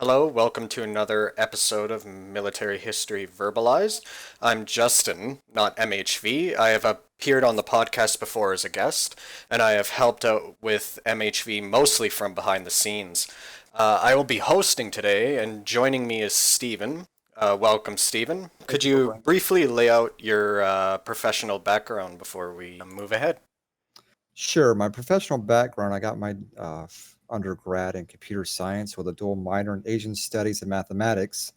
Hello, welcome to another episode of Military History Verbalized. I'm Justin, not MHV. I have appeared on the podcast before as a guest, and I have helped out with MHV mostly from behind the scenes. I will be hosting today, and joining me is Stephen. Welcome, Stephen. Could Thank you for you bringing. briefly lay out your professional background before we move ahead? Sure, my professional background, I got my undergrad in computer science with a dual minor in Asian studies and mathematics.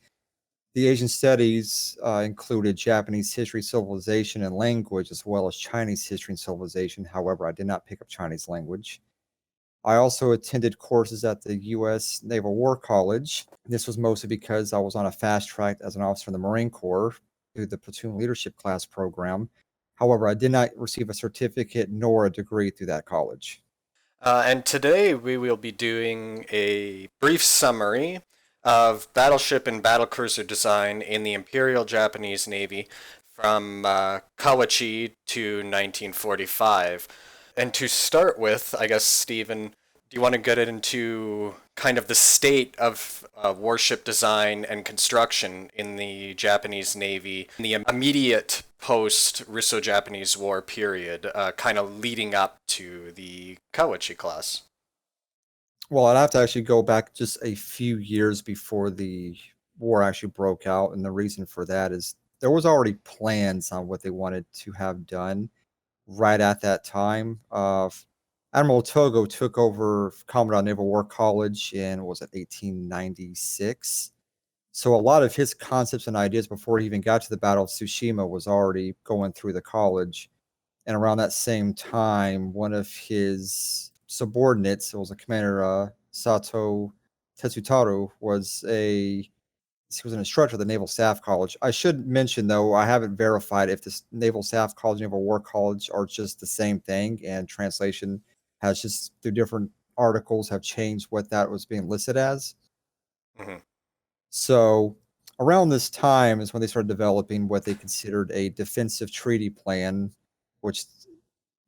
The Asian studies included Japanese history, civilization, and language, as well as Chinese history and civilization. However, I did not pick up Chinese language. I also attended courses at the U.S. Naval War College. This was mostly because I was on a fast track as an officer in the Marine Corps through the platoon leadership class program. However, I did not receive a certificate nor a degree through that college. And today we will be doing a brief summary of battleship and battlecruiser design in the Imperial Japanese Navy from Kawachi to 1945. And to start with, I guess, Stephen, do you want to get into kind of the state of warship design and construction in the Japanese Navy in the immediate post-Russo-Japanese War period, kind of leading up to the Kawachi class? Well, I'd have to actually go back just a few years before the war actually broke out. And the reason for that is there was already plans on what they wanted to have done right at that time. Admiral Togo took over Commandant Naval War College in, was it 1896? So a lot of his concepts and ideas before he even got to the Battle of Tsushima was already going through the college. And around that same time, one of his subordinates, it was a commander, Sato Tetsutaru, he was an instructor at the Naval Staff College. I should mention, though, I haven't verified if this Naval Staff College, Naval War College are just the same thing, and translation has just through different articles have changed what that was being listed as. Hmm. So around this time is when they started developing what they considered a defensive treaty plan, which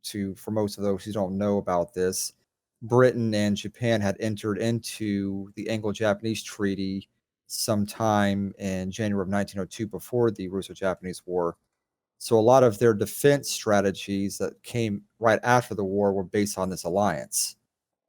to for most of those who don't know about this, Britain and Japan had entered into the Anglo-Japanese Treaty sometime in January of 1902 before the Russo-Japanese War. So a lot of their defense strategies that came right after the war were based on this alliance.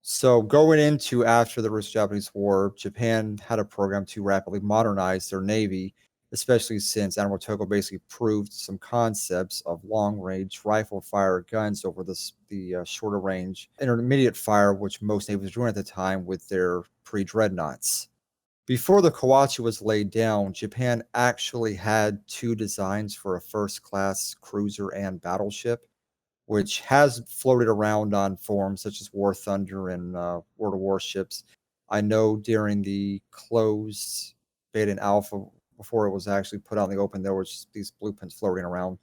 So going into after the Russo-Japanese War, Japan had a program to rapidly modernize their navy, especially since Admiral Togo basically proved some concepts of long-range rifle fire guns over the shorter range intermediate fire, which most navies were doing at the time with their pre-dreadnoughts. Before the Kawachi was laid down, Japan actually had two designs for a first-class cruiser and battleship, which has floated around on forums such as War Thunder and World of Warships. I know during the closed beta and alpha, before it was actually put out in the open, there was these blueprints floating around.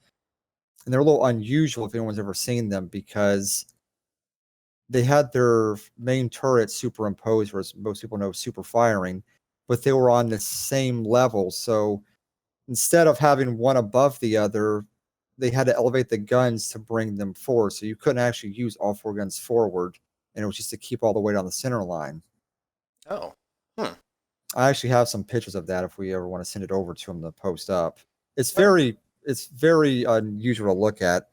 And they're a little unusual if anyone's ever seen them because they had their main turret superimposed, or as most people know, super firing, but they were on the same level. So instead of having one above the other, they had to elevate the guns to bring them forward. So you couldn't actually use all four guns forward, and it was just to keep all the weight on the center line. Oh. Hmm. I actually have some pictures of that if we ever want to send it over to them to post up. It's Oh. very it's very unusual to look at,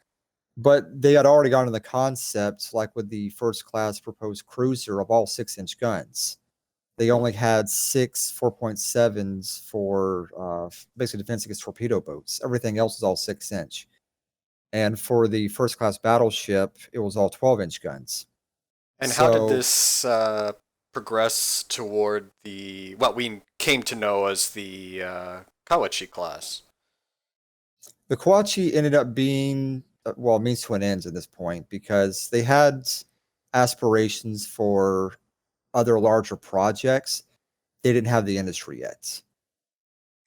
but they had already gotten the concept, like with the first class proposed cruiser of all 6-inch guns. They Hmm. only had six 4.7s for basically defense against torpedo boats. Everything else is all 6-inch. And for the first class battleship, it was all 12-inch guns. And how did So this progress toward the what we came to know as the Kawachi class? the Kawachi ended up being, well, means to an end at this point because they had aspirations for other larger projects. They didn't have the industry yet.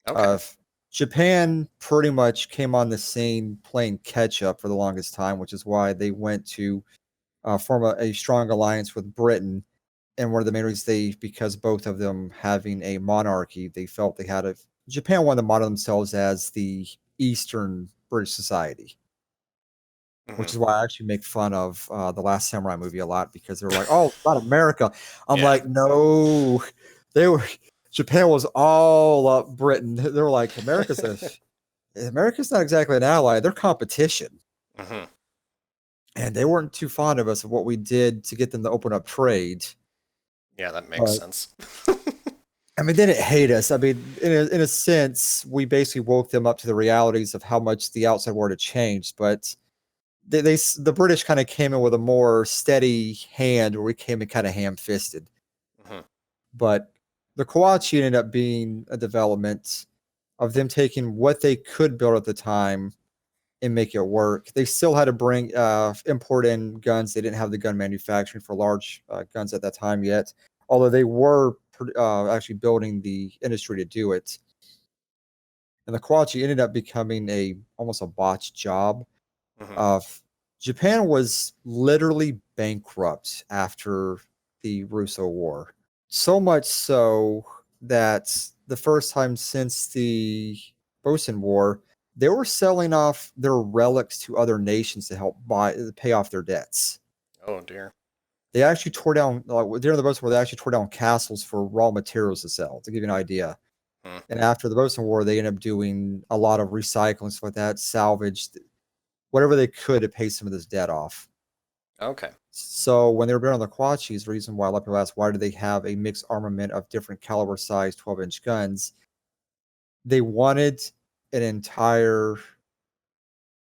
Okay. Uh, Japan pretty much came on the scene playing catch up for the longest time, which is why they went to form a strong alliance with Britain. And one of the main reasons because both of them having a monarchy, they felt they had a. Japan wanted to model themselves as the Eastern British society, Hmm. which is why I actually make fun of the Last Samurai movie a lot because they're like, "Oh, it's about America." I'm Yeah. like, no, they were Japan was all up Britain. They were like, America's not exactly an ally. They're competition. Hmm. And they weren't too fond of us of what we did to get them to open up trade. Yeah, that makes But sense. I mean, they didn't hate us. I mean, in a sense, we basically woke them up to the realities of how much the outside world had changed. But the British kind of came in with a more steady hand, where we came in kind of ham-fisted. Hmm. But the Kawachi ended up being a development of them taking what they could build at the time and make it work. They still had to bring import in guns. They didn't have the gun manufacturing for large guns at that time yet, although they were actually building the industry to do it. And the Kawachi ended up becoming almost a botched job. Hmm. Uh, Japan was literally bankrupt after the Russo War. So much so that the first time since the Bosen War, they were selling off their relics to other nations to help pay off their debts. Oh dear. They actually tore down during the Bosen War. They actually tore down castles for raw materials to sell. To give you an idea, Hmm. and after the Bosen War, they ended up doing a lot of recycling stuff like that, salvaged whatever they could to pay some of this debt off. Okay. So when they were building the Kawachis, the reason why a lot of people ask why do they have a mixed armament of different caliber size 12-inch guns, they wanted an entire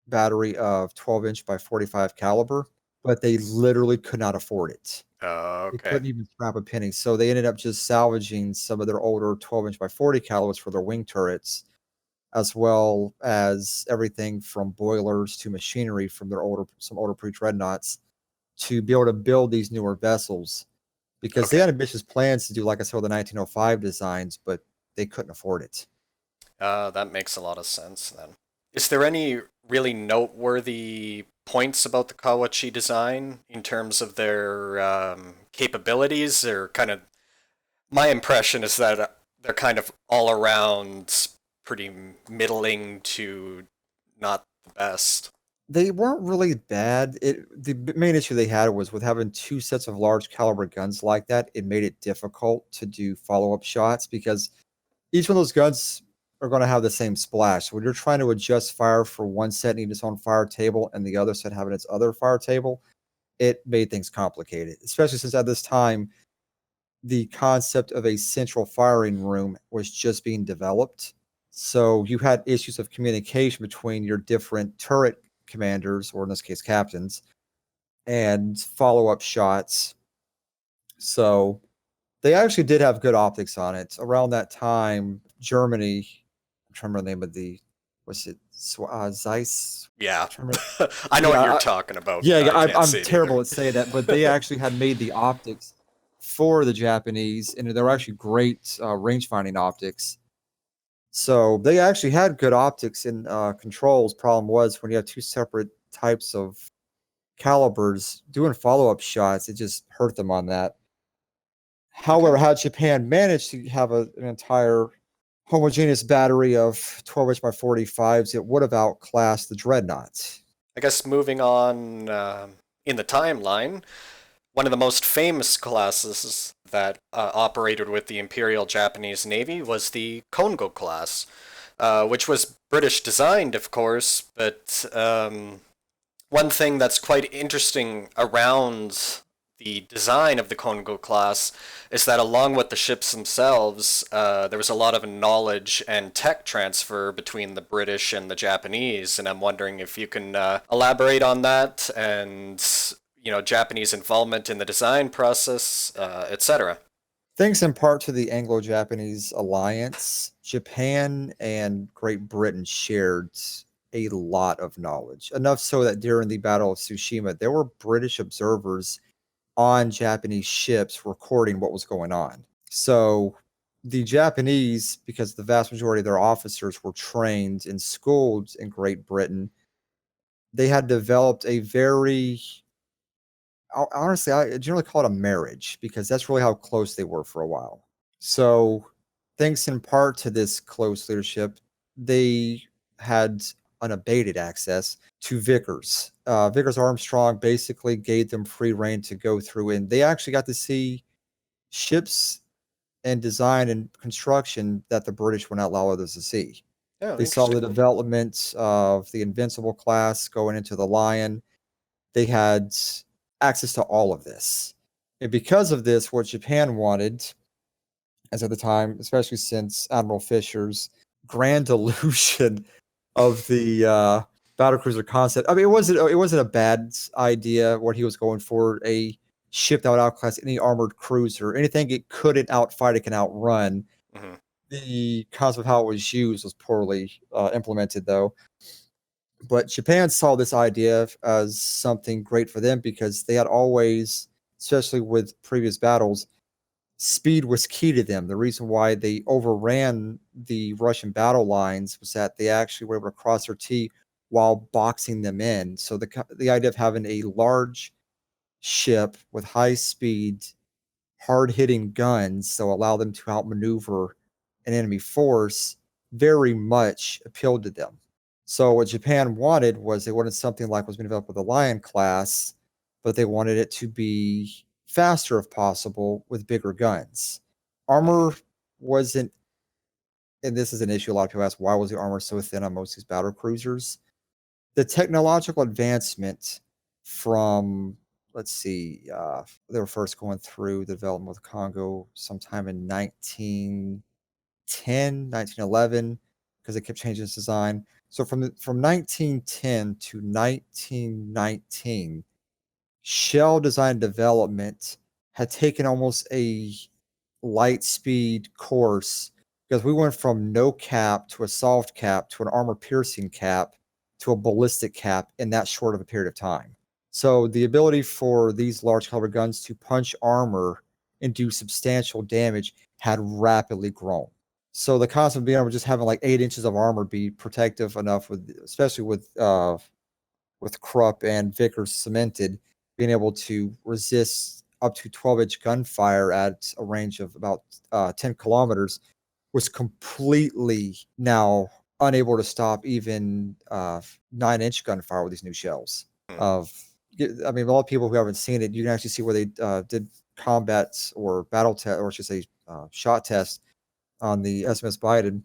battery of 12-inch by 45 caliber, but they literally could not afford it. They Okay. couldn't even scrap a penny. So they ended up just salvaging some of their older 12-inch by 40 calibers for their wing turrets, as well as everything from boilers to machinery from some older pre-dreadnoughts to be able to build these newer vessels, because they Okay. had ambitious plans to do, like I said, the 1905 designs, but they couldn't afford it. That makes a lot of sense then. Is there any really noteworthy points about the Kawachi design in terms of their capabilities? Or kind of my impression is that they're kind of all around pretty middling to not the best. They weren't really bad. The main issue they had was with having two sets of large caliber guns like that. It made it difficult to do follow up shots because each one of those guns are going to have the same splash. So when you're trying to adjust fire for one set needing its own fire table and the other set having its other fire table, it made things complicated, especially since at this time the concept of a central firing room was just being developed. So you had issues of communication between your different turret commanders, or in this case, captains, and follow up shots. So they actually did have good optics on it. Around that time, Germany, I'm trying to remember the name of was it Zeiss? Yeah. I'm trying to I know what you're yeah, talking about. yeah, I can't I'm say it either. terrible at saying that, but they actually had made the optics for the Japanese, and they were actually great range finding optics. So they actually had good optics and controls. Problem was when you have two separate types of calibers doing follow up shots, it just hurt them on that. Okay. However, had Japan managed to have an entire homogeneous battery of 12-inch by 45s, it would have outclassed the dreadnoughts. I guess moving on in the timeline, one of the most famous classes that operated with the Imperial Japanese Navy was the Kongo class, which was British designed, of course, but one thing that's quite interesting around the design of the Kongo class is that along with the ships themselves, there was a lot of knowledge and tech transfer between the British and the Japanese, and I'm wondering if you can elaborate on that and Japanese involvement in the design process, etc. Thanks in part to the Anglo Japanese alliance, Japan and Great Britain shared a lot of knowledge, enough so that during the Battle of Tsushima, there were British observers on Japanese ships recording what was going on. So the Japanese, because the vast majority of their officers were trained and schooled in Great Britain, they had developed a very honestly, I generally call it a marriage because that's really how close they were for a while. So, thanks in part to this close leadership, they had unabated access to Vickers. Vickers Armstrong basically gave them free reign to go through, and they actually got to see ships and design and construction that the British would not allow others to see. Oh, They saw the interesting. development of the Invincible class going into the Lion. They had access to all of this. And because of this, what Japan wanted, as at the time, especially since Admiral Fisher's grand illusion of the battlecruiser concept. I mean, it wasn't a bad idea what he was going for. A ship that would outclass any armored cruiser, anything it couldn't outfight, it can outrun. Hmm. The concept of how it was used was poorly implemented, though. But Japan saw this idea as something great for them because they had always, especially with previous battles, speed was key to them. The reason why they overran the Russian battle lines was that they actually were able to cross their T while boxing them in. So the idea of having a large ship with high speed, hard hitting guns, so allow them to outmaneuver an enemy force, very much appealed to them. So what Japan wanted was they wanted something like what's been developed with the Lion class, but they wanted it to be faster if possible with bigger guns. Hmm. Armor wasn't, and this is an issue a lot of people ask, why was the armor so thin on most of these battle cruisers? The technological advancement from, let's see, they were first going through the development with Kongo sometime in 1910, 1911, because it kept changing its design. So from 1910 to 1919, shell design development had taken almost a light speed course because we went from no cap to a soft cap to an armor piercing cap to a ballistic cap in that short of a period of time. So the ability for these large caliber guns to punch armor and do substantial damage had rapidly grown. So the concept of being able to just having like 8 inches of armor be protective enough with, especially with Krupp and Vickers cemented, being able to resist up to 12-inch gunfire at a range of about 10 kilometers was completely now unable to stop even 9-inch gunfire with these new shells. Of, I mean, a lot of people who haven't seen it, you can actually see where they did combat or battle test, or I should say, shot test on the SMS Biden,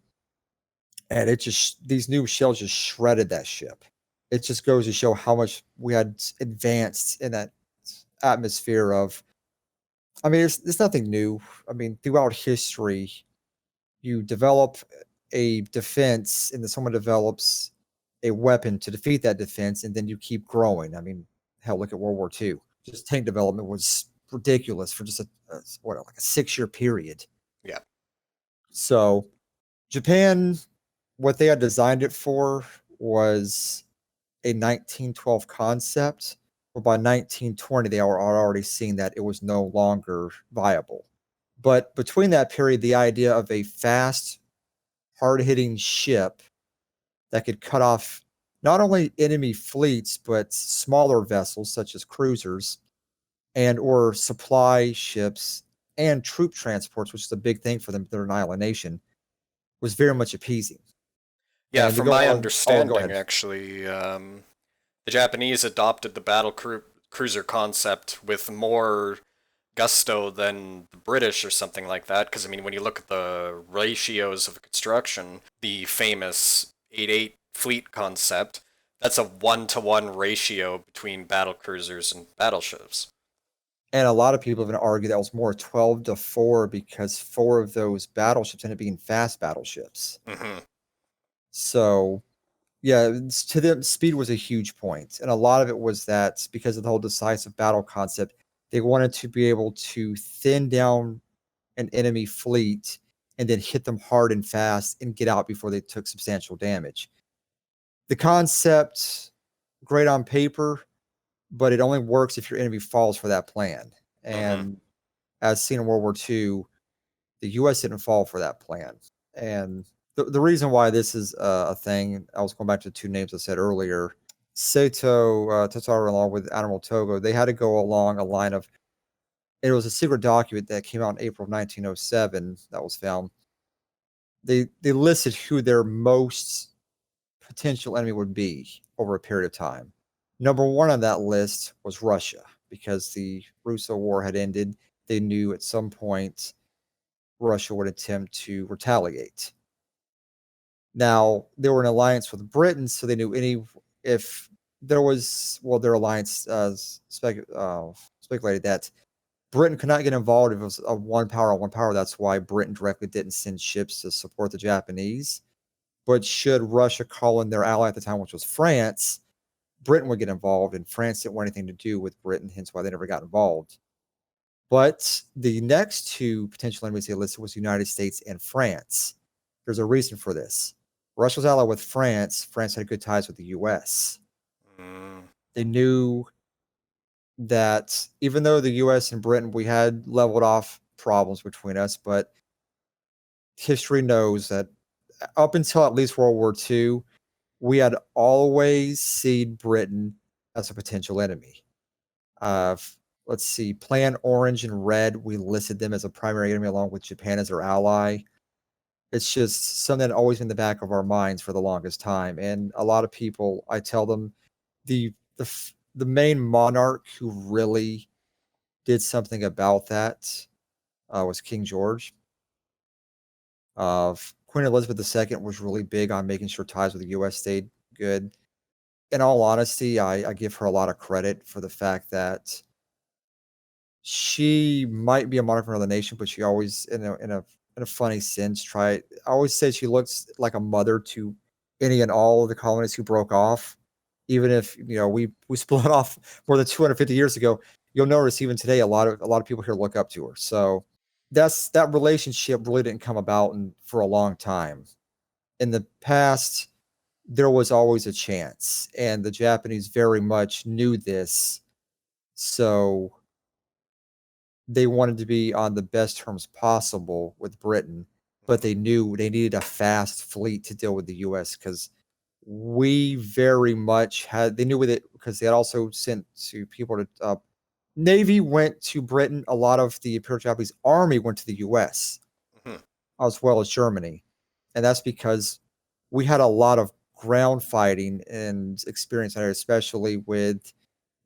and it just these new shells just shredded that ship. It just goes to show how much we had advanced in that atmosphere of. I mean, it's nothing new. I mean, throughout history, you develop a defense, and then someone develops a weapon to defeat that defense, and then you keep growing. I mean, hell, look at World War II. Just tank development was ridiculous for just like a 6-year period. Yeah. So Japan, what they had designed it for was a 1912 concept, but by 1920 they were already seeing that it was no longer viable. But between that period, the idea of a fast, hard-hitting ship that could cut off not only enemy fleets but smaller vessels such as cruisers and or supply ships and troop transports, which is a big thing for them, their annihilation, was very much appeasing. Yeah, And to from go my on, oh, go understanding, ahead. actually, the Japanese adopted the cruiser concept with more gusto than the British or something like that. Because, I mean, when you look at the ratios of construction, the famous 8-8 fleet concept, that's a 1-to-1 ratio between battle cruisers and battleships. And a lot of people have argued that was more 12-4 because 4 of those battleships ended up being fast battleships. Hmm. So, yeah, to them, speed was a huge point. And a lot of it was that because of the whole decisive battle concept, they wanted to be able to thin down an enemy fleet and then hit them hard and fast and get out before they took substantial damage. The concept, great on paper, but it only works if your enemy falls for that plan. Hmm. And as seen in World War II, the US didn't fall for that plan. And the reason why this is a thing, I was going back to the 2 names I said earlier. Sato Totaro, along with Admiral Togo, they had to go along a line of, it was a secret document that came out in April of 1907 that was found. They listed who their most potential enemy would be over a period of time. Number one on that list was Russia, because the Russo War had ended. They knew at some point Russia would attempt to retaliate. Now, they were in alliance with Britain, so they knew if there was, well, their alliance speculated that Britain could not get involved if it was a one power on one power. That's why Britain directly didn't send ships to support the Japanese. But should Russia call in their ally at the time, which was France, Britain would get involved, and France didn't want anything to do with Britain, hence why they never got involved. But the next two potential enemies they listed was the United States and France. There's a reason for this. Russia was allied with France. France had good ties with the US. They knew that even though the US and Britain, we had leveled off problems between us, but history knows that up until at least World War II, we had always seen Britain as a potential enemy. Let's see, Plan Orange and Red, we listed them as a primary enemy along with Japan as their ally. It's just something that always been in the back of our minds for the longest time. And a lot of people, I tell them, the main monarch who really did something about that was King George. Queen Elizabeth II was really big on making sure ties with the U.S. stayed good. In all honesty, I give her a lot of credit for the fact that she might be a monarch of another nation, but she always, in a funny sense, I always say she looks like a mother to any and all of the colonists who broke off. Even if we split off more than 250 years ago, you'll notice even today a lot of people here look up to her. So that relationship really didn't come about for a long time. In the past, there was always a chance, and the Japanese very much knew this. So they wanted to be on the best terms possible with Britain, but they knew they needed a fast fleet to deal with the US because we very much they knew with it because they had also sent to people to Navy went to Britain. A lot of the Imperial Japanese Army went to the US as well as Germany. And that's because we had a lot of ground fighting and experience, especially with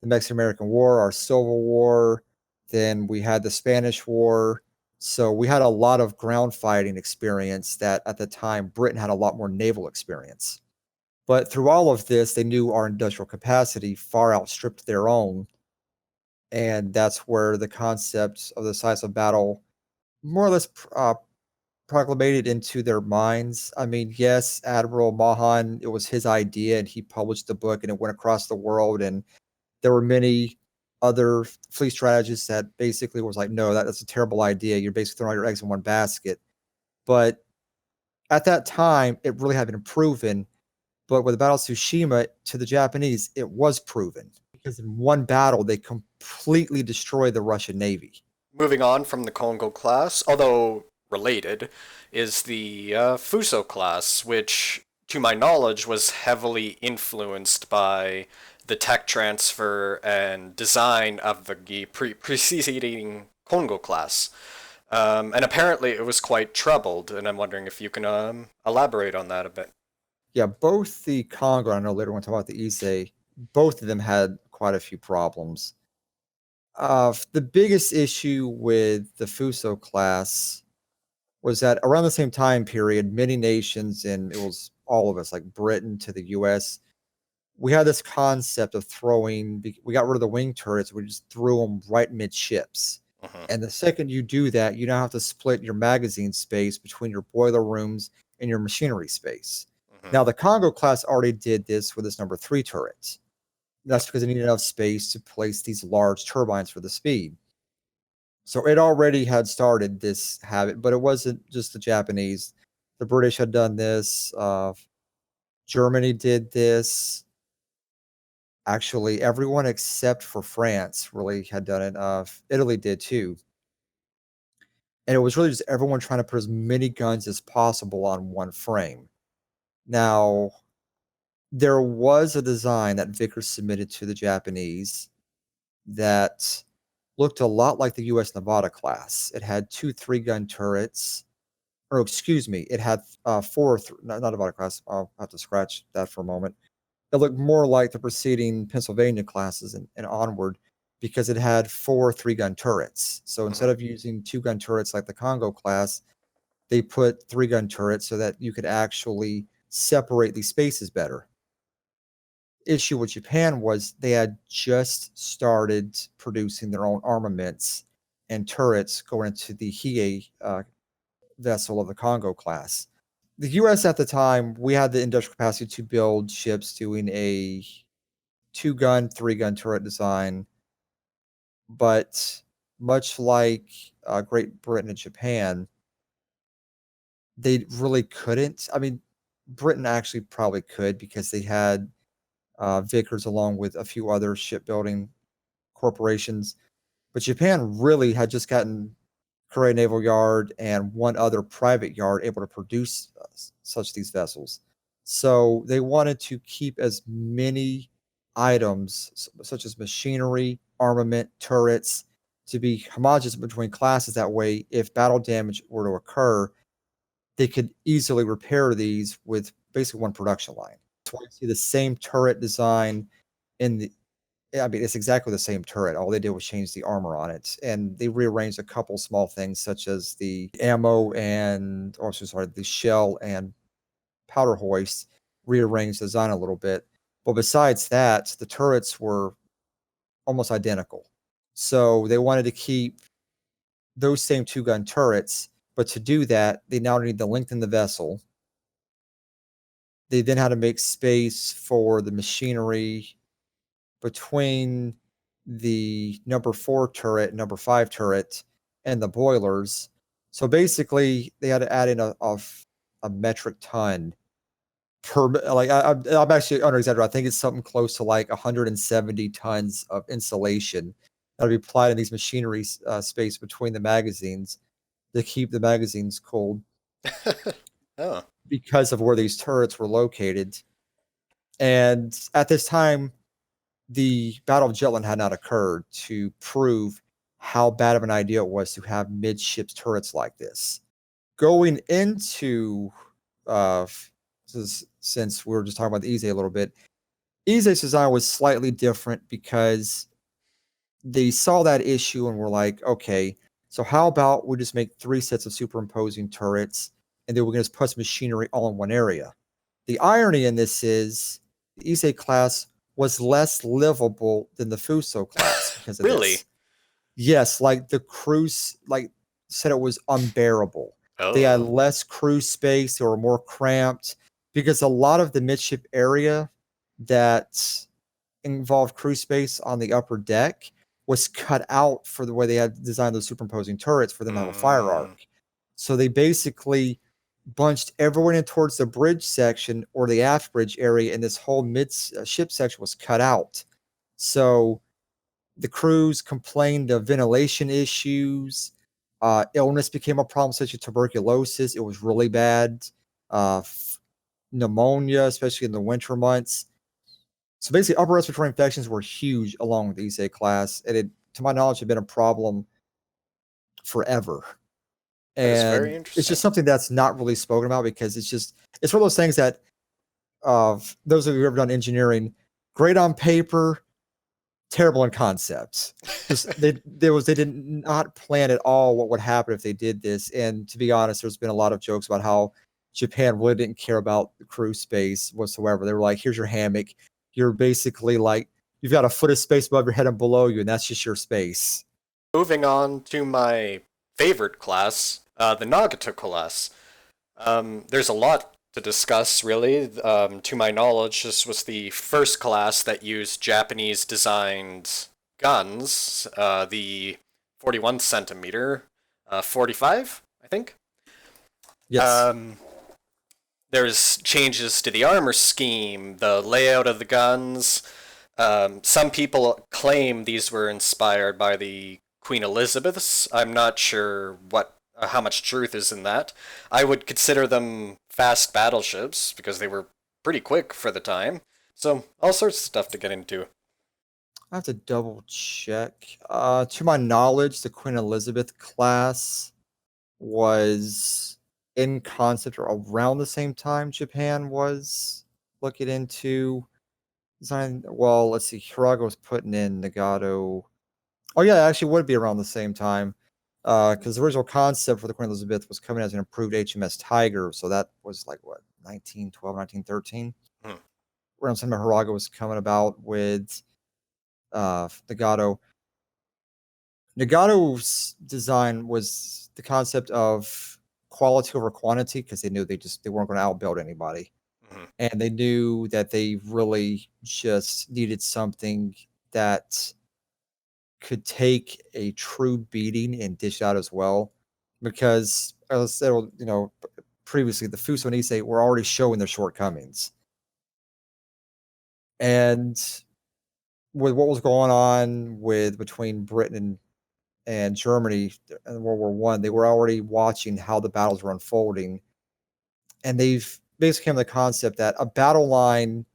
the Mexican-American War, our Civil War. Then we had the Spanish War. So we had a lot of ground fighting experience that at the time Britain had a lot more naval experience. But through all of this, they knew our industrial capacity far outstripped their own. And that's where the concept of the decisive battle more or less proclamated into their minds. I mean, yes, Admiral Mahan, it was his idea, and he published the book, and it went across the world. And there were many other fleet strategists that basically was like, no, that's a terrible idea. You're basically throwing all your eggs in one basket. But at that time, it really had been proven. But with the Battle of Tsushima, to the Japanese, it was proven. Because in one battle, they completely destroyed the Russian Navy. Moving on from the Kongo class, although related, is the Fuso class, which, to my knowledge, was heavily influenced by the tech transfer and design of the preceding Kongo class. And apparently it was quite troubled, and I'm wondering if you can elaborate on that a bit. Yeah, both the Kongo, I know later we'll talk about the Ise, both of them had quite a few problems. The biggest issue with the Fuso class was that around the same time period, many nations, and it was all of us, like Britain to the US, we had this concept of we got rid of the wing turrets, we just threw them right midships. And the second you do that, you now have to split your magazine space between your boiler rooms and your machinery space. Now, the Kongo class already did this with its number 3 turrets. That's because it needed enough space to place these large turbines for the speed. So it already had started this habit, but it wasn't just the Japanese. The British had done this. Germany did this. Actually, everyone except for France really had done it. Italy did too. And it was really just everyone trying to put as many guns as possible on one frame. Now, there was a design that Vickers submitted to the Japanese that looked a lot like the U.S. Nevada class. It had 2 3-gun turrets. Or excuse me, it had 4, not Nevada class. I'll have to scratch that for a moment. It looked more like the preceding Pennsylvania classes and onward. because it had 4 3-gun turrets. So instead Mhm. of using 2-gun turrets like the Kongo class, they put 3-gun turrets so that you could actually separate these spaces better. Issue with Japan was they had just started producing their own armaments and turrets going into the Hiei vessel of the Kongo class. The US at the time, we had the industrial capacity to build ships doing a 2-gun, 3-gun turret design, but much like Great Britain and Japan, they really couldn't. I mean, Britain actually probably could because they had Vickers along with a few other shipbuilding corporations. But Japan really had just gotten Korea Naval Yard and one other private yard able to produce such these vessels. So they wanted to keep as many items, such as machinery, armament, turrets, to be homogeneous between classes. That way, if battle damage were to occur, they could easily repair these with basically one production line. So I see the same turret design in the I mean, it's exactly the same turret. All they did was change the armor on it, and they rearranged a couple small things, such as the ammo and, oh, so sorry, the shell and powder hoist. Rearranged the design a little bit, but besides that, the turrets were almost identical. So they wanted to keep those same 2-gun turrets, but to do that, they now need to lengthen the vessel. They then had to make space for the machinery between the number 4 turret, number 5 turret, and the boilers. So basically, they had to add in a metric ton per. Like I'm actually under exaggerating. I think it's something close to like 170 tons of insulation that'll be applied in these machinery space between the magazines to keep the magazines cold Oh. because of where these turrets were located. And at this time, the Battle of Jutland had not occurred to prove how bad of an idea it was to have midships turrets like this. Going into, uh, since we were just talking about the Ise a little bit, Ise's design was slightly different because they saw that issue and were like, okay, so how about we just make 3 sets of superimposing turrets and then we're going to put machinery all in one area. The irony in this is the Ise class was less livable than the Fuso class because of Really? this. Yes, like the cruise, like said it was unbearable. They had Oh. less crew space, they were more cramped because a lot of the midship area that involved crew space on the upper deck was cut out for the way they had designed those superimposing turrets for them to have a fire Mm. arc. So they basically bunched everyone in towards the bridge section or the aft bridge area, and this whole mid ship section was cut out. So the crews complained of ventilation issues. Illness became a problem, such as tuberculosis. It was really bad. Pneumonia, especially in the winter months. So basically, upper respiratory infections were huge along with the Ise class, and it, to my knowledge, had been a problem forever. That is very And it's just interesting. something that's not really spoken about because it's one of those things that those of you who have ever done engineering, great on paper, terrible in concept. Just they did not plan at all what would happen if they did this. And to be honest, there's been a lot of jokes about how Japan really didn't care about the crew space whatsoever. They were like, here's your hammock. You're basically like you've got a foot of space above your head and below you, and that's just your space. Moving on to my favorite class, the Nagato class. There's a lot to discuss, really. To my knowledge, this was the first class that used Japanese designed guns, the 41 centimeter, 45, I think. Yes. Um, there's changes to the armor scheme, the layout of the guns. Some people claim these were inspired by the Queen Elizabeth's. I'm not sure how much truth is in that. I would consider them fast battleships because they were pretty quick for the time. So all sorts of stuff to get into. I have to double check. To my knowledge, the Queen Elizabeth class was in concept around the same time Japan was looking into design. Well, let's see. Hiraga was putting in Nagato. Oh yeah, it actually would be around the same time, because the original concept for the Queen Elizabeth was coming as an improved HMS Tiger, so that was like what 1912, 1913. Hmm. Around some Hiraga was coming about with Nagato. Nagato's design was the concept of quality over quantity because they knew they weren't going to outbuild anybody, Hmm. and they knew that they really just needed something that could take a true beating and dish out as well. Because as I said, previously the Fuso and Ise were already showing their shortcomings. And with what was going on with between Britain and Germany in World War One, they were already watching how the battles were unfolding. And they've basically come to the concept that a battle line,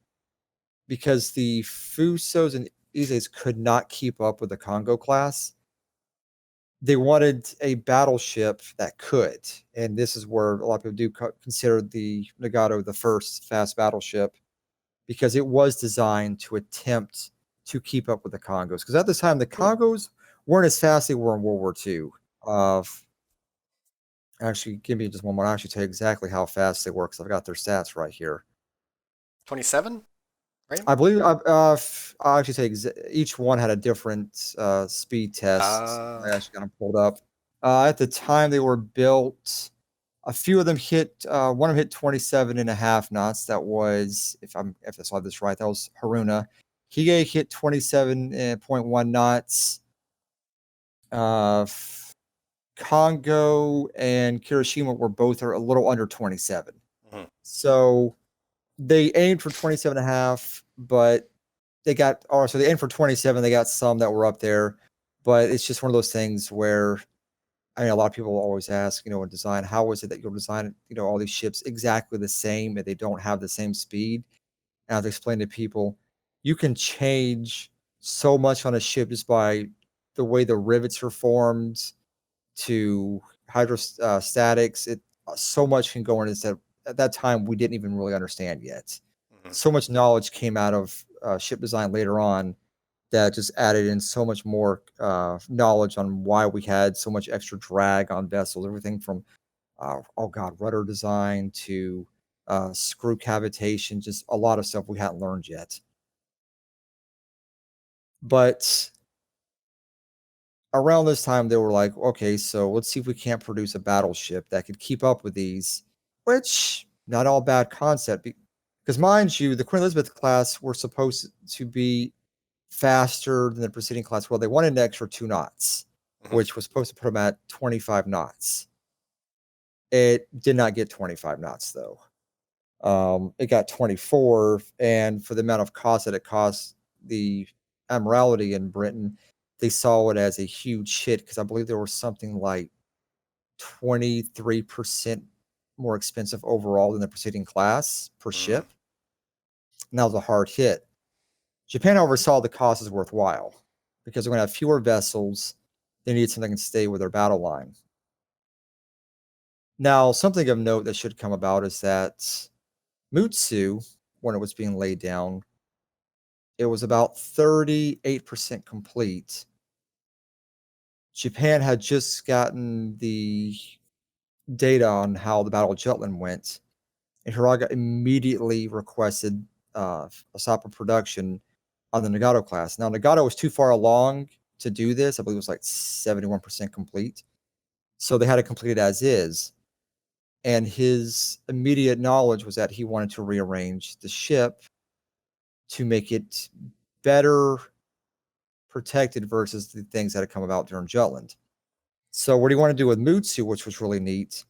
because the Fusos and Ises could not keep up with the Kongo class, they wanted a battleship that could. And this is where a lot of people do consider the Nagato the first fast battleship because it was designed to attempt to keep up with the Congos. Because at this time, the Congos weren't as fast as they were in World War II. Actually, give me just one more. I'll actually tell you exactly how fast they were because I've got their stats right here. 27, right? I believe I'll actually say each one had a different speed test. I Uh, actually got them pulled up. At the time they were built, a few of them hit. One of them hit 27 and a half knots. That was, if I saw this right, that was Haruna. Hige hit 27.1 knots. Kongo and Kirishima were both a little under 27. mhm. So they aimed for 27 and a half, but so they aimed for 27. They got some that were up there, but it's just one of those things where, I mean, a lot of people always ask, in design, how is it that you'll design, all these ships exactly the same and they don't have the same speed? And I have to explain to people, you can change so much on a ship just by the way the rivets are formed to hydrostatics. So much can go in that at that time we didn't even really understand yet. Mhm. So much knowledge came out of ship design later on that just added in so much more knowledge on why we had so much extra drag on vessels. Everything from rudder design to screw cavitation, just a lot of stuff we hadn't learned yet. But around this time, they were like, okay, so let's see if we can't produce a battleship that could keep up with these, which not all bad concept. Because mind you, the Queen Elizabeth class were supposed to be faster than the preceding class. Well, they wanted an extra 2 knots, Mhm. which was supposed to put them at 25 knots. It did not get 25 knots though. It got 24, and for the amount of cost that it cost the Admiralty in Britain, they saw it as a huge hit because I believe there was something like 23% more expensive overall than the preceding class per Mhm. ship. And that was a hard hit. Japan oversaw the cost as worthwhile because they're going to have fewer vessels. They need something to stay with their battle line. Now, something of note that should come about is that Mutsu, when it was being laid down, it was about 38% complete. Japan had just gotten the data on how the Battle of Jutland went, and Hiraga immediately requested a stop of production on the Nagato class. Now, Nagato was too far along to do this. I believe it was like 71% complete. So they had to complete it as is. And his immediate knowledge was that he wanted to rearrange the ship to make it better protected versus the things that had come about during Jutland. So what he wanted to do with Mutsu, which was really neat,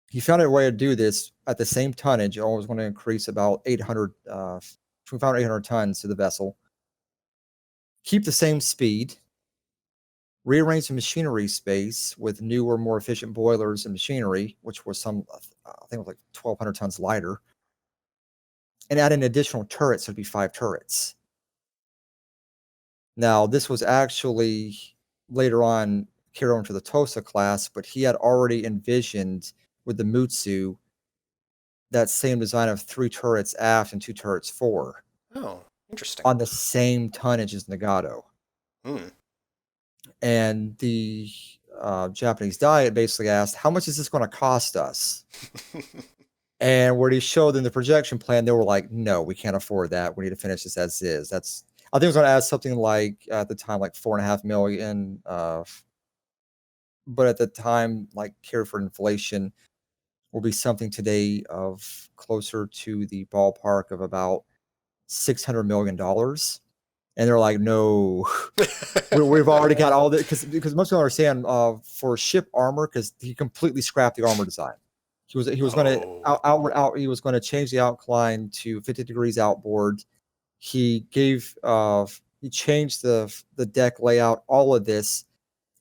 he found a way to do this at the same tonnage. It was going to increase about 800, between 500 and 800 tons to the vessel, keep the same speed, rearrange the machinery space with newer, more efficient boilers and machinery, which was I think it was like 1,200 tons lighter, and add an additional turret, so it'd be 5 turrets. Now, this was actually later on carried on to the Tosa class, but he had already envisioned with the Mutsu that same design of 3 turrets aft and 2 turrets fore Oh, interesting. on the same tonnage as Nagato. Hmm. And the Japanese Diet basically asked, how much is this going to cost us? And where they showed in the projection plan, they were like, no, we can't afford that. We need to finish this as is. I think it was going to add something like, at the time, like 4.5 million. But at the time, like carry for inflation, will be something today of closer to the ballpark of about $600 million. And they're like, no, we've already got all that. Because most people understand for ship armor, because he completely scrapped the armor design. He was going to he was going to change the outline to 50 degrees outboard. He changed the deck layout, all of this.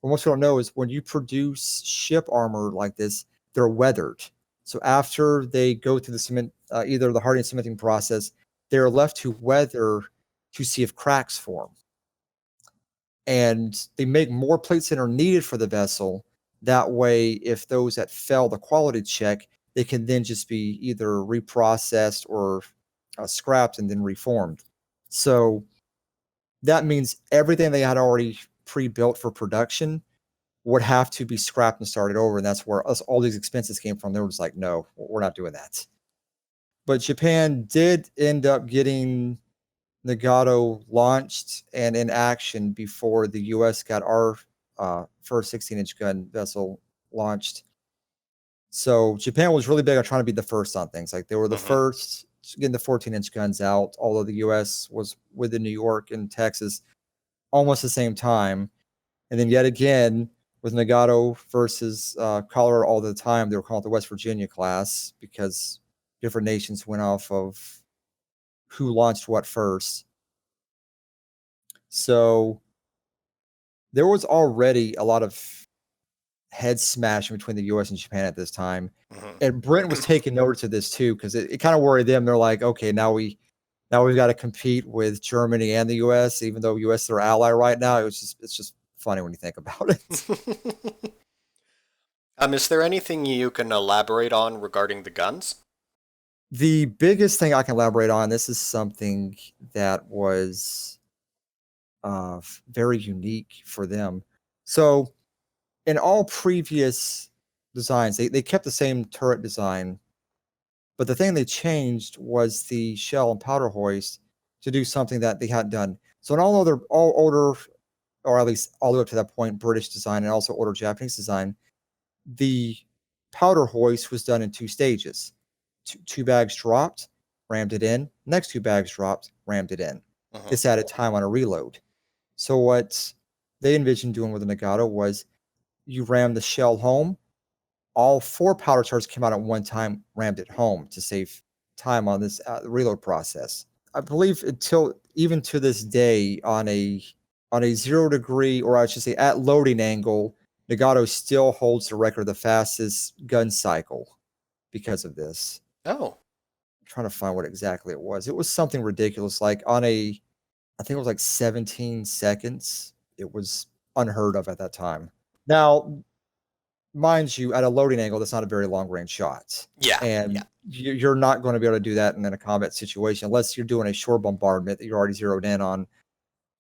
What most people don't know is when you produce ship armor like this, they're weathered. So after they go through the cement, either the hardening and cementing process, they're left to weather to see if cracks form. And they make more plates than are needed for the vessel. That way, if those that fail the quality check, they can then just be either reprocessed or scrapped and then reformed. So that means everything they had already pre-built for production would have to be scrapped and started over. And that's where all these expenses came from. They were just like, no, we're not doing that. But Japan did end up getting Nagato launched and in action before the U.S. got our first 16-inch gun vessel launched. So Japan was really big on trying to be the first on things. Like they were the first getting the 14-inch guns out, although the U.S. was within New York and Texas almost the same time. And then yet again, with Nagato versus Colorado all the time, they were called the West Virginia class because different nations went off of who launched what first. So there was already a lot of head smashing between the U.S. and Japan at this time. And Britain was taking notice of this too, because it kind of worried them. They're like, okay, now we've got to compete with Germany and the U.S., even though U.S. is their ally right now. It's just funny when you think about it. Is there anything you can elaborate on regarding the guns? The biggest thing I can elaborate on, this is something that was very unique for them. So in all previous designs, they kept the same turret design, but the thing they changed was the shell and powder hoist to do something that they hadn't done. So in all older, or at least all the way up to that point, British design and also older Japanese design, the powder hoist was done in 2 stages. Two bags dropped, rammed it in. Next 2 bags dropped, rammed it in. This added time on a reload. So what they envisioned doing with the Nagato was you ram the shell home, all 4 powder charges came out at one time, rammed it home to save time on this reload process. I believe even to this day on a 0 degree, or I should say at loading angle, Nagato still holds the record of the fastest gun cycle because of this. Oh. I'm trying to find what exactly it was. It was something ridiculous. Like I think it was like 17 seconds. It was unheard of at that time. Now, mind you, at a loading angle, that's not a very long range shot. Yeah. And you're not going to be able to do that in a combat situation unless you're doing a shore bombardment that you're already zeroed in on.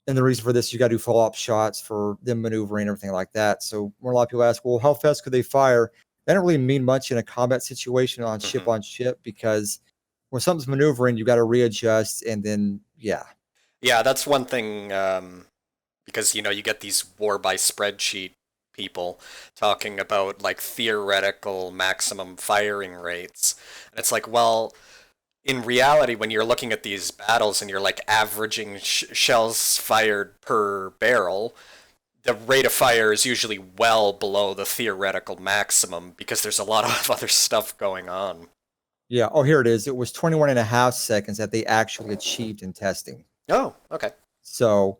And the reason for this, you got to do follow-up shots for them maneuvering and everything like that. So when a lot of people ask, well, how fast could they fire? That don't really mean much in a combat situation on ship because when something's maneuvering, you got to readjust and then, yeah. Yeah, that's one thing, because, you get these war by spreadsheet people talking about, like, theoretical maximum firing rates. And it's like, well, in reality, when you're looking at these battles and you're, like, averaging shells fired per barrel, the rate of fire is usually well below the theoretical maximum because there's a lot of other stuff going on. Yeah. Oh, here it is. It was 21.5 seconds that they actually achieved in testing. Oh, okay. So,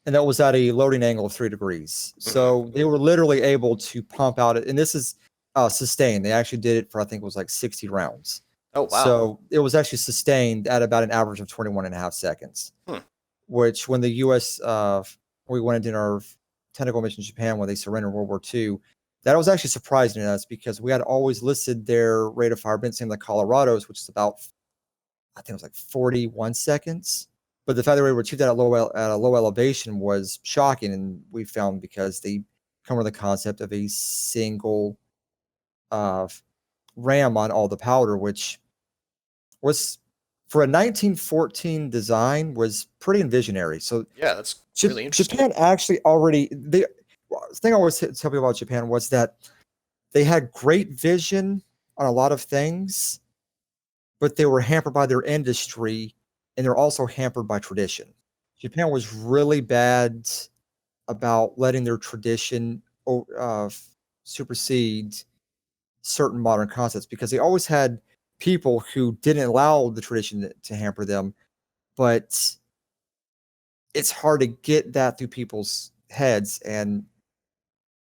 and that was at a loading angle of 3 degrees. So they were literally able to pump out it. And this is sustained. They actually did it for, I think it was like 60 rounds. Oh, wow. So it was actually sustained at about an average of 21.5 seconds, which when the U.S., we went and did our technical mission in Japan when they surrendered in World War II, that was actually surprising to us because we had always listed their rate of fire, been same like Colorado's, which is about, I think it was like 41 seconds. But the fact that we were achieved that at a low elevation was shocking, and we found because they come with the concept of a single uh, ram on all the powder, which was for a 1914 design was pretty visionary. So Yeah, that's really interesting. Japan actually already the thing I always tell people about Japan was that they had great vision on a lot of things, but they were hampered by their industry, and they're also hampered by tradition. Japan was really bad about letting their tradition supersede certain modern concepts because they always had people who didn't allow the tradition to hamper them, but it's hard to get that through people's heads. And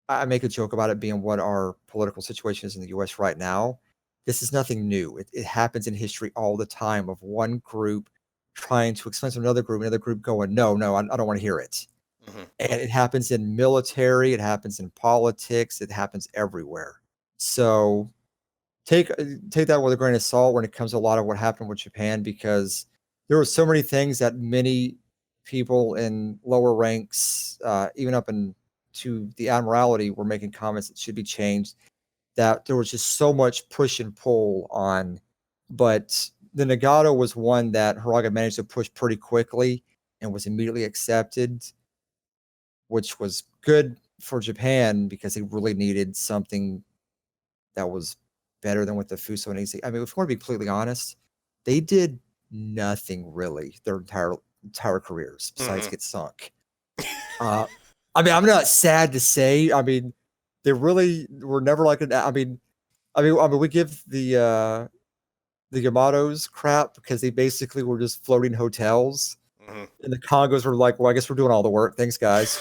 I make a joke about it being what our political situation is in the US right now. This is nothing new. It happens in history all the time of one group trying to explain to another group going, no, I don't want to hear it. Mm-hmm. And it happens in military, it happens in politics, it happens everywhere. So take that with a grain of salt when it comes to a lot of what happened with Japan, because there were so many things that many people in lower ranks, even up into the admiralty, were making comments that should be changed. That there was just so much push and pull on, but the Nagato was one that Hiraga managed to push pretty quickly and was immediately accepted, which was good for Japan because they really needed something that was better than what the Fuso and Ise. I mean, if we want to be completely honest, they did nothing really their entire careers besides get sunk. I mean, I'm not sad to say. I mean, they really were never like an. I mean, we give the Yamatos crap because they basically were just floating hotels, and the Congos were like, well, I guess we're doing all the work. Thanks, guys.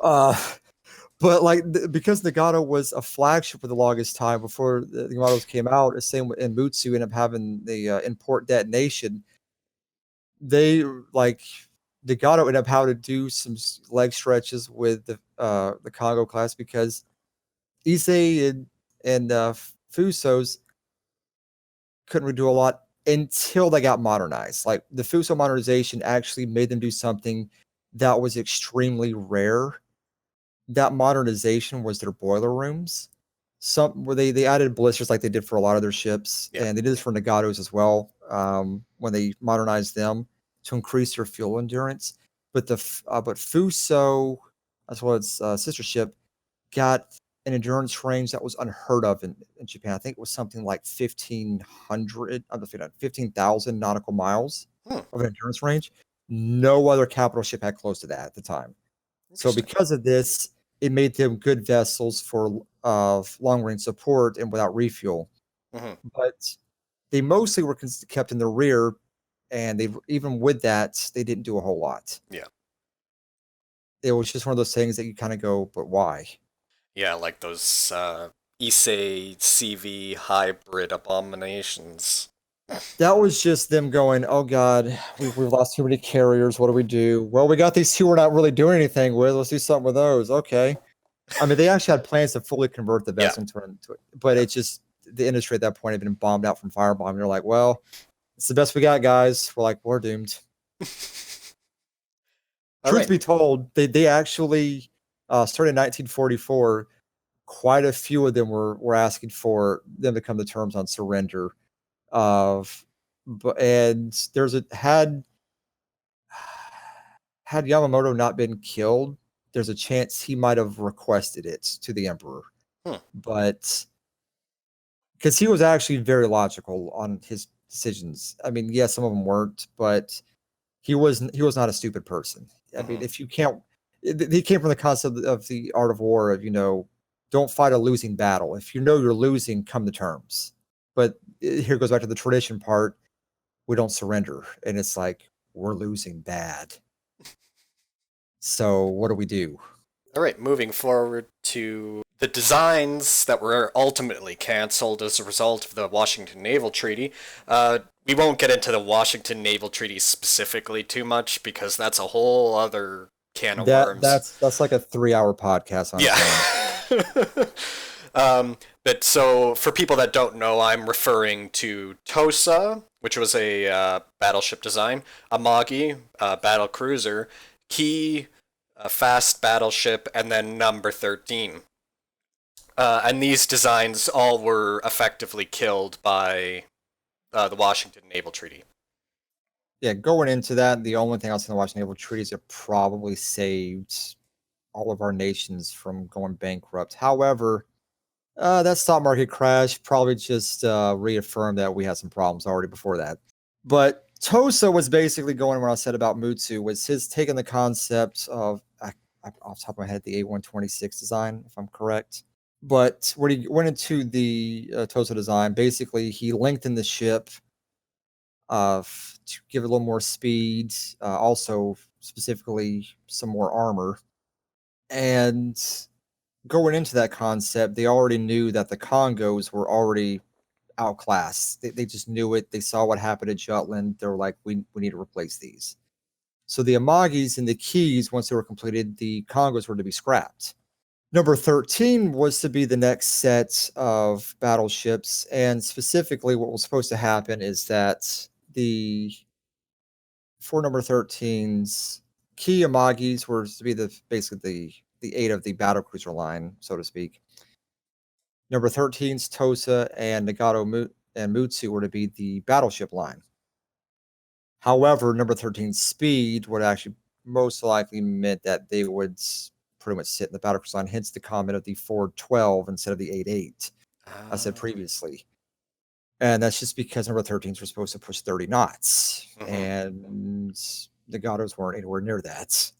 But like because Nagato was a flagship for the longest time before the Yamatos came out, the same in Mutsu ended up having the import detonation. They like Nagato ended up having to do some leg stretches with the Kongo class because Ise and Fusos couldn't really do a lot until they got modernized. Like the Fuso modernization actually made them do something that was extremely rare. That modernization was their boiler rooms. Some where they added ballistas like they did for a lot of their ships, and they did this for Nagatos as well when they modernized them to increase their fuel endurance. But but Fuso, as well as sister ship, got an endurance range that was unheard of in Japan. I think it was something like 1,500, 15,000 nautical miles of an endurance range. No other capital ship had close to that at the time. So because of this, it made them good vessels for long range support and without refuel. But they mostly were kept in the rear, and they even with that, they didn't do a whole lot. Yeah. It was just one of those things that you kind of go, but why? Yeah, like those Ise CV hybrid abominations. That was just them going, oh God, we've lost too many carriers. What do we do? Well, we got these two we're not really doing anything with. Let's do something with those. Okay. I mean, they actually had plans to fully convert the vessel into it, but it's just the industry at that point had been bombed out from firebomb. They're like, well, it's the best we got, guys. We're like, we're doomed. Truth be told, they actually started in 1944. Quite a few of them were asking for them to come to terms on surrender. And had Yamamoto not been killed, there's a chance he might have requested it to the emperor. But because he was actually very logical on his decisions. I mean, yes, some of them weren't, but he was not a stupid person. I mean, if you can't, he came from the concept of the art of war of, don't fight a losing battle. If you know you're losing, come to terms. But here goes back to the tradition part. We don't surrender. And it's like, we're losing bad. So what do we do? All right, moving forward to the designs that were ultimately canceled as a result of the Washington Naval Treaty. We won't get into the Washington Naval Treaty specifically too much because that's a whole other can of worms. That's like a 3-hour podcast on its own. But so for people that don't know, I'm referring to TOSA, which was a battleship design, Amagi, battle cruiser, Key, a fast battleship, and then number 13. And these designs all were effectively killed by the Washington Naval Treaty. Yeah, going into that, the only thing else in the Washington Naval Treaty is it probably saved all of our nations from going bankrupt. However, that stock market crash probably just reaffirmed that we had some problems already before that. But Tosa was basically going what I said about Mutsu, was his taking the concept of, off the top of my head, the A126 design, if I'm correct. But when he went into the Tosa design, basically he lengthened the ship to give it a little more speed, also specifically some more armor. And going into that concept, they already knew that the Congos were already outclassed. They just knew it. They saw what happened at Jutland. They were like, we need to replace these. So the Amagis and the Keys, once they were completed, the Congos were to be scrapped. Number 13 was to be the next set of battleships. And specifically, what was supposed to happen is that the four number 13s, Key Amagis were to be basically the 8 of the battlecruiser line, so to speak. Number 13's Tosa and Nagato and Mutsu were to be the battleship line. However, number 13's speed would actually most likely meant that they would pretty much sit in the battlecruiser line, hence the comment of the 412 instead of the 88, I said previously. And that's just because number 13s were supposed to push 30 knots. And Nagatos weren't anywhere near that.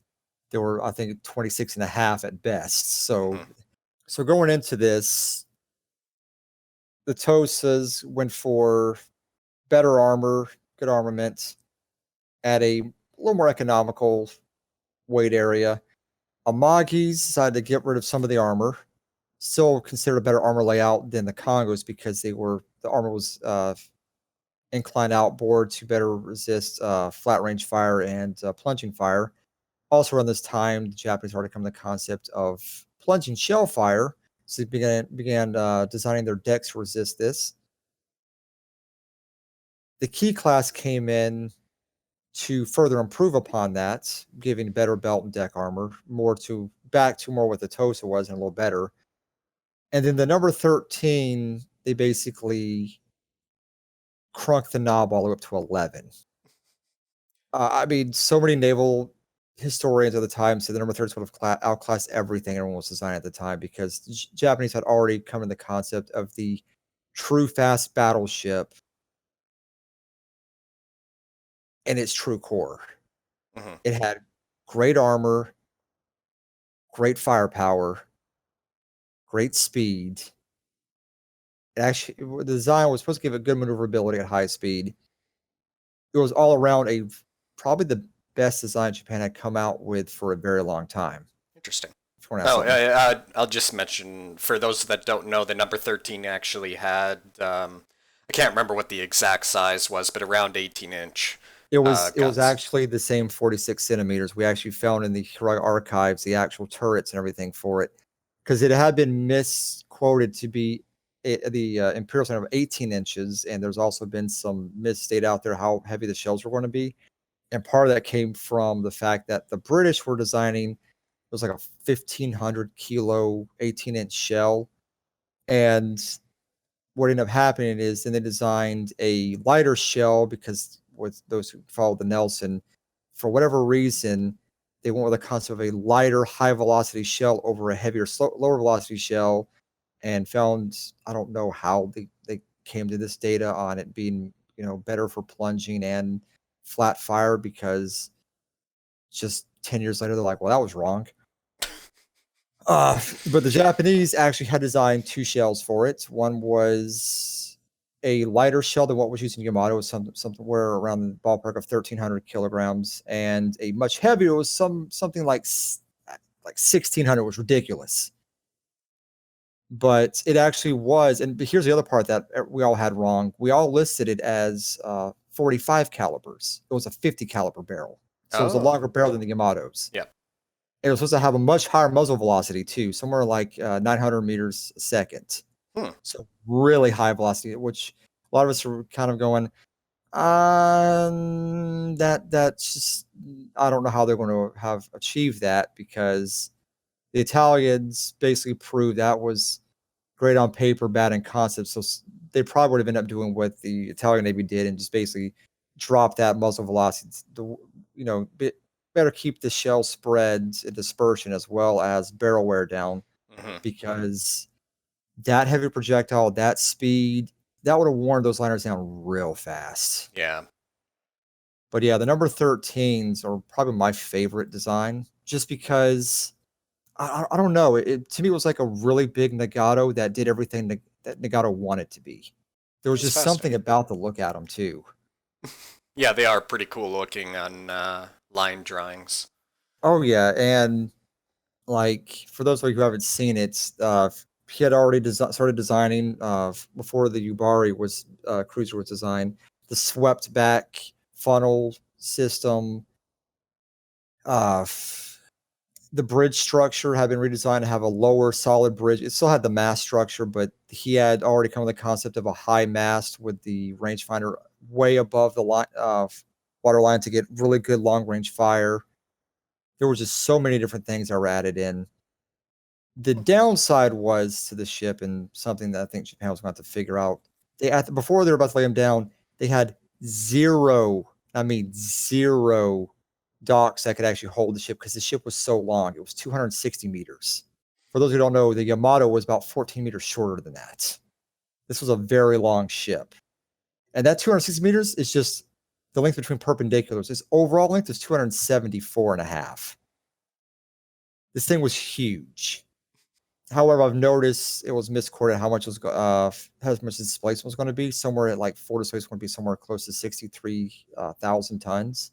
They were, I think, 26 and a half at best. So going into this, the Tosas went for better armor, good armament, at a little more economical weight area. Amagis decided to get rid of some of the armor, still considered a better armor layout than the Congos because the armor was inclined outboard to better resist flat range fire and plunging fire. Also around this time, the Japanese already come to the concept of plunging shell fire, so they began designing their decks to resist this. The Key class came in to further improve upon that, giving better belt and deck armor, back to more what the Tosa was and a little better. And then the number 13, they basically crunked the knob all the way up to 11. I mean, so many naval historians at the time said the number 13 would have outclassed everything everyone was designing at the time because the Japanese had already come to the concept of the true fast battleship in its true core. It had great armor, great firepower, great speed. Actually, the design was supposed to give it good maneuverability at high speed. It was all around probably the best design Japan had come out with for a very long time. Interesting. I'll just mention, for those that don't know, the number 13 actually had, I can't remember what the exact size was, but around 18-inch. It was actually the same 46 centimeters. We actually found in the archives the actual turrets and everything for it, because it had been misquoted to be the Imperial Center of 18 inches, and there's also been some misstate out there how heavy the shells were going to be. And part of that came from the fact that the British were designing, it was like a 1,500 kilo 18-inch shell. And what ended up happening is then they designed a lighter shell because with those who followed the Nelson, for whatever reason, they went with a concept of a lighter, high velocity shell over a heavier, lower velocity shell, and found, I don't know how they came to this data on it being, better for plunging and flat fire, because just 10 years later, they're like, well, that was wrong. But the Japanese actually had designed two shells for it. One was a lighter shell than what was used in Yamato, was somewhere around the ballpark of 1,300 kilograms, and a much heavier was something like 1,600, was ridiculous. But it actually was, and here's the other part that we all had wrong. We all listed it as 45 calibers. It was a 50 caliber barrel, so it was a longer barrel than the Yamatos. Yeah. It was supposed to have a much higher muzzle velocity too, somewhere like 900 meters a second. So really high velocity, which a lot of us are kind of going, That's just, I don't know how they're going to have achieved that, because the Italians basically proved that was great on paper, bad in concept. So they probably would have ended up doing what the Italian Navy did and just basically drop that muzzle velocity. Better keep the shell spreads and dispersion as well as barrel wear down, Mm-hmm. because that heavy projectile, that speed, that would have worn those liners down real fast. Yeah. But yeah, the number 13s are probably my favorite design, just because I don't know. It to me, it was like a really big Nagato that did everything that Nagato wanted to be. There was That's just something fascinating. about the look at them too. Yeah, they are pretty cool looking on line drawings. Oh yeah, and like for those of you who haven't seen it, he had already started designing before the Yubari was cruiser was designed. The swept back funnel system, uh, the bridge structure had been redesigned to have a lower solid bridge. It still had the mast structure, but he had already come with the concept of a high mast with the rangefinder way above the line, water line, to get really good long range fire. There was just so many different things that were added in. The downside was to the ship, and something that I think Japan was going to have to figure out. Before they were about to lay them down, they had zero, I mean zero docks that could actually hold the ship, because the ship was so long. It was 260 meters. For those who don't know, the Yamato was about 14 meters shorter than that. This was a very long ship. And that 260 meters is just the length between perpendiculars. Its overall length is 274 and a half. This thing was huge. However, I've noticed it was misquoted how much displacement was going to be. Somewhere at like Fort Space going to be somewhere close to 63,000 tons.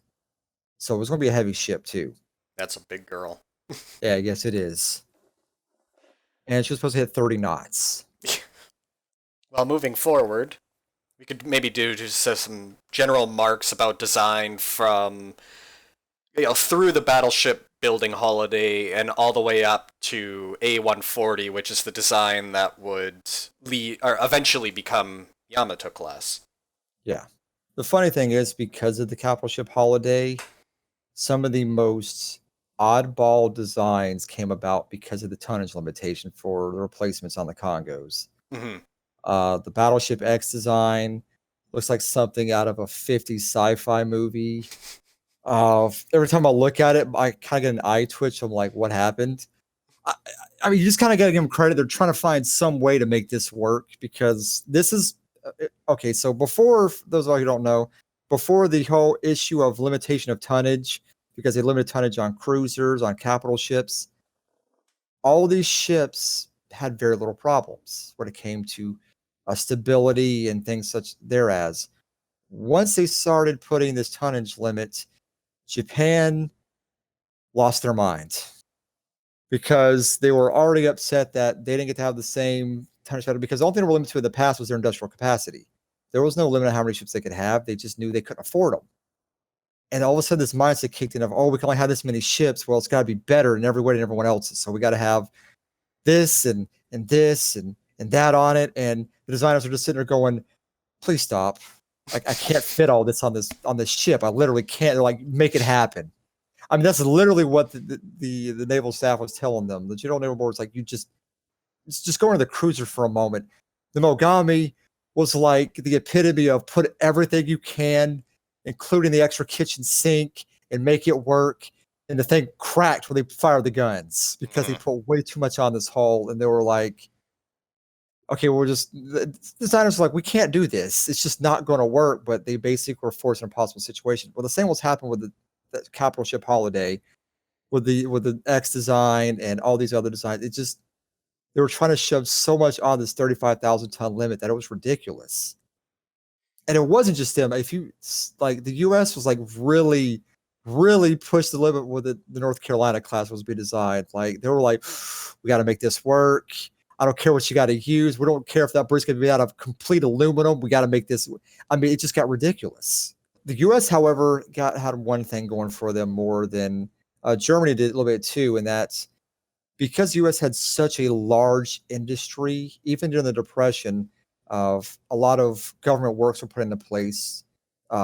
So it was going to be a heavy ship too. That's a big girl. Yeah, yes, it is. And she was supposed to hit 30 knots. Well, moving forward, we could maybe do just some general marks about design from through the battleship building holiday and all the way up to A140, which is the design that would lead or eventually become Yamato Class. Yeah. The funny thing is, because of the capital ship holiday, some of the most oddball designs came about because of the tonnage limitation for the replacements on the Congos. Mm-hmm. The Battleship X design looks like something out of a 50s sci-fi movie. Every time I look at it, I kind of get an eye twitch. I'm like, what happened? I mean, you just kind of got to give them credit. They're trying to find some way to make this work, because this is okay. So before, those of you who don't know, before the whole issue of limitation of tonnage, because they limited tonnage on cruisers, on capital ships, all these ships had very little problems when it came to stability and things such thereas. Once they started putting this tonnage limit, Japan lost their mind, because they were already upset that they didn't get to have the same tonnage factor, because the only thing they were limited to in the past was their industrial capacity. There was no limit on how many ships they could have. They just knew they couldn't afford them. And all of a sudden, this mindset kicked in of, oh, we can only have this many ships. Well, it's got to be better in every way than everyone else's. So we got to have this and this and that on it. And the designers are just sitting there going, please stop. Like, I can't fit all this on this ship. I literally can't. They're like, make it happen. I mean, that's literally what the naval staff was telling them. The general naval board was like, you just go into the cruiser for a moment. The Mogami was like the epitome of put everything you can, including the extra kitchen sink, and make it work. And the thing cracked when they fired the guns, because they put way too much on this hull. And they were like, okay, the designers were like, we can't do this. It's just not going to work. But they basically were forced in a possible situation. Well, the same was happening with the capital ship holiday, with the X design and all these other designs. It just, they were trying to shove so much on this 35,000 ton limit that it was ridiculous. And it wasn't just them. If you like, the U.S. was like really, really pushed the limit with the North Carolina class was being designed. Like, they were like, we got to make this work. I don't care what you got to use. We don't care if that bridge can be out of complete aluminum. We got to make this. I mean, it just got ridiculous. The U.S., however, had one thing going for them more than Germany did a little bit too, and that's because the U.S. had such a large industry, even during the Depression, of a lot of government works were put into place.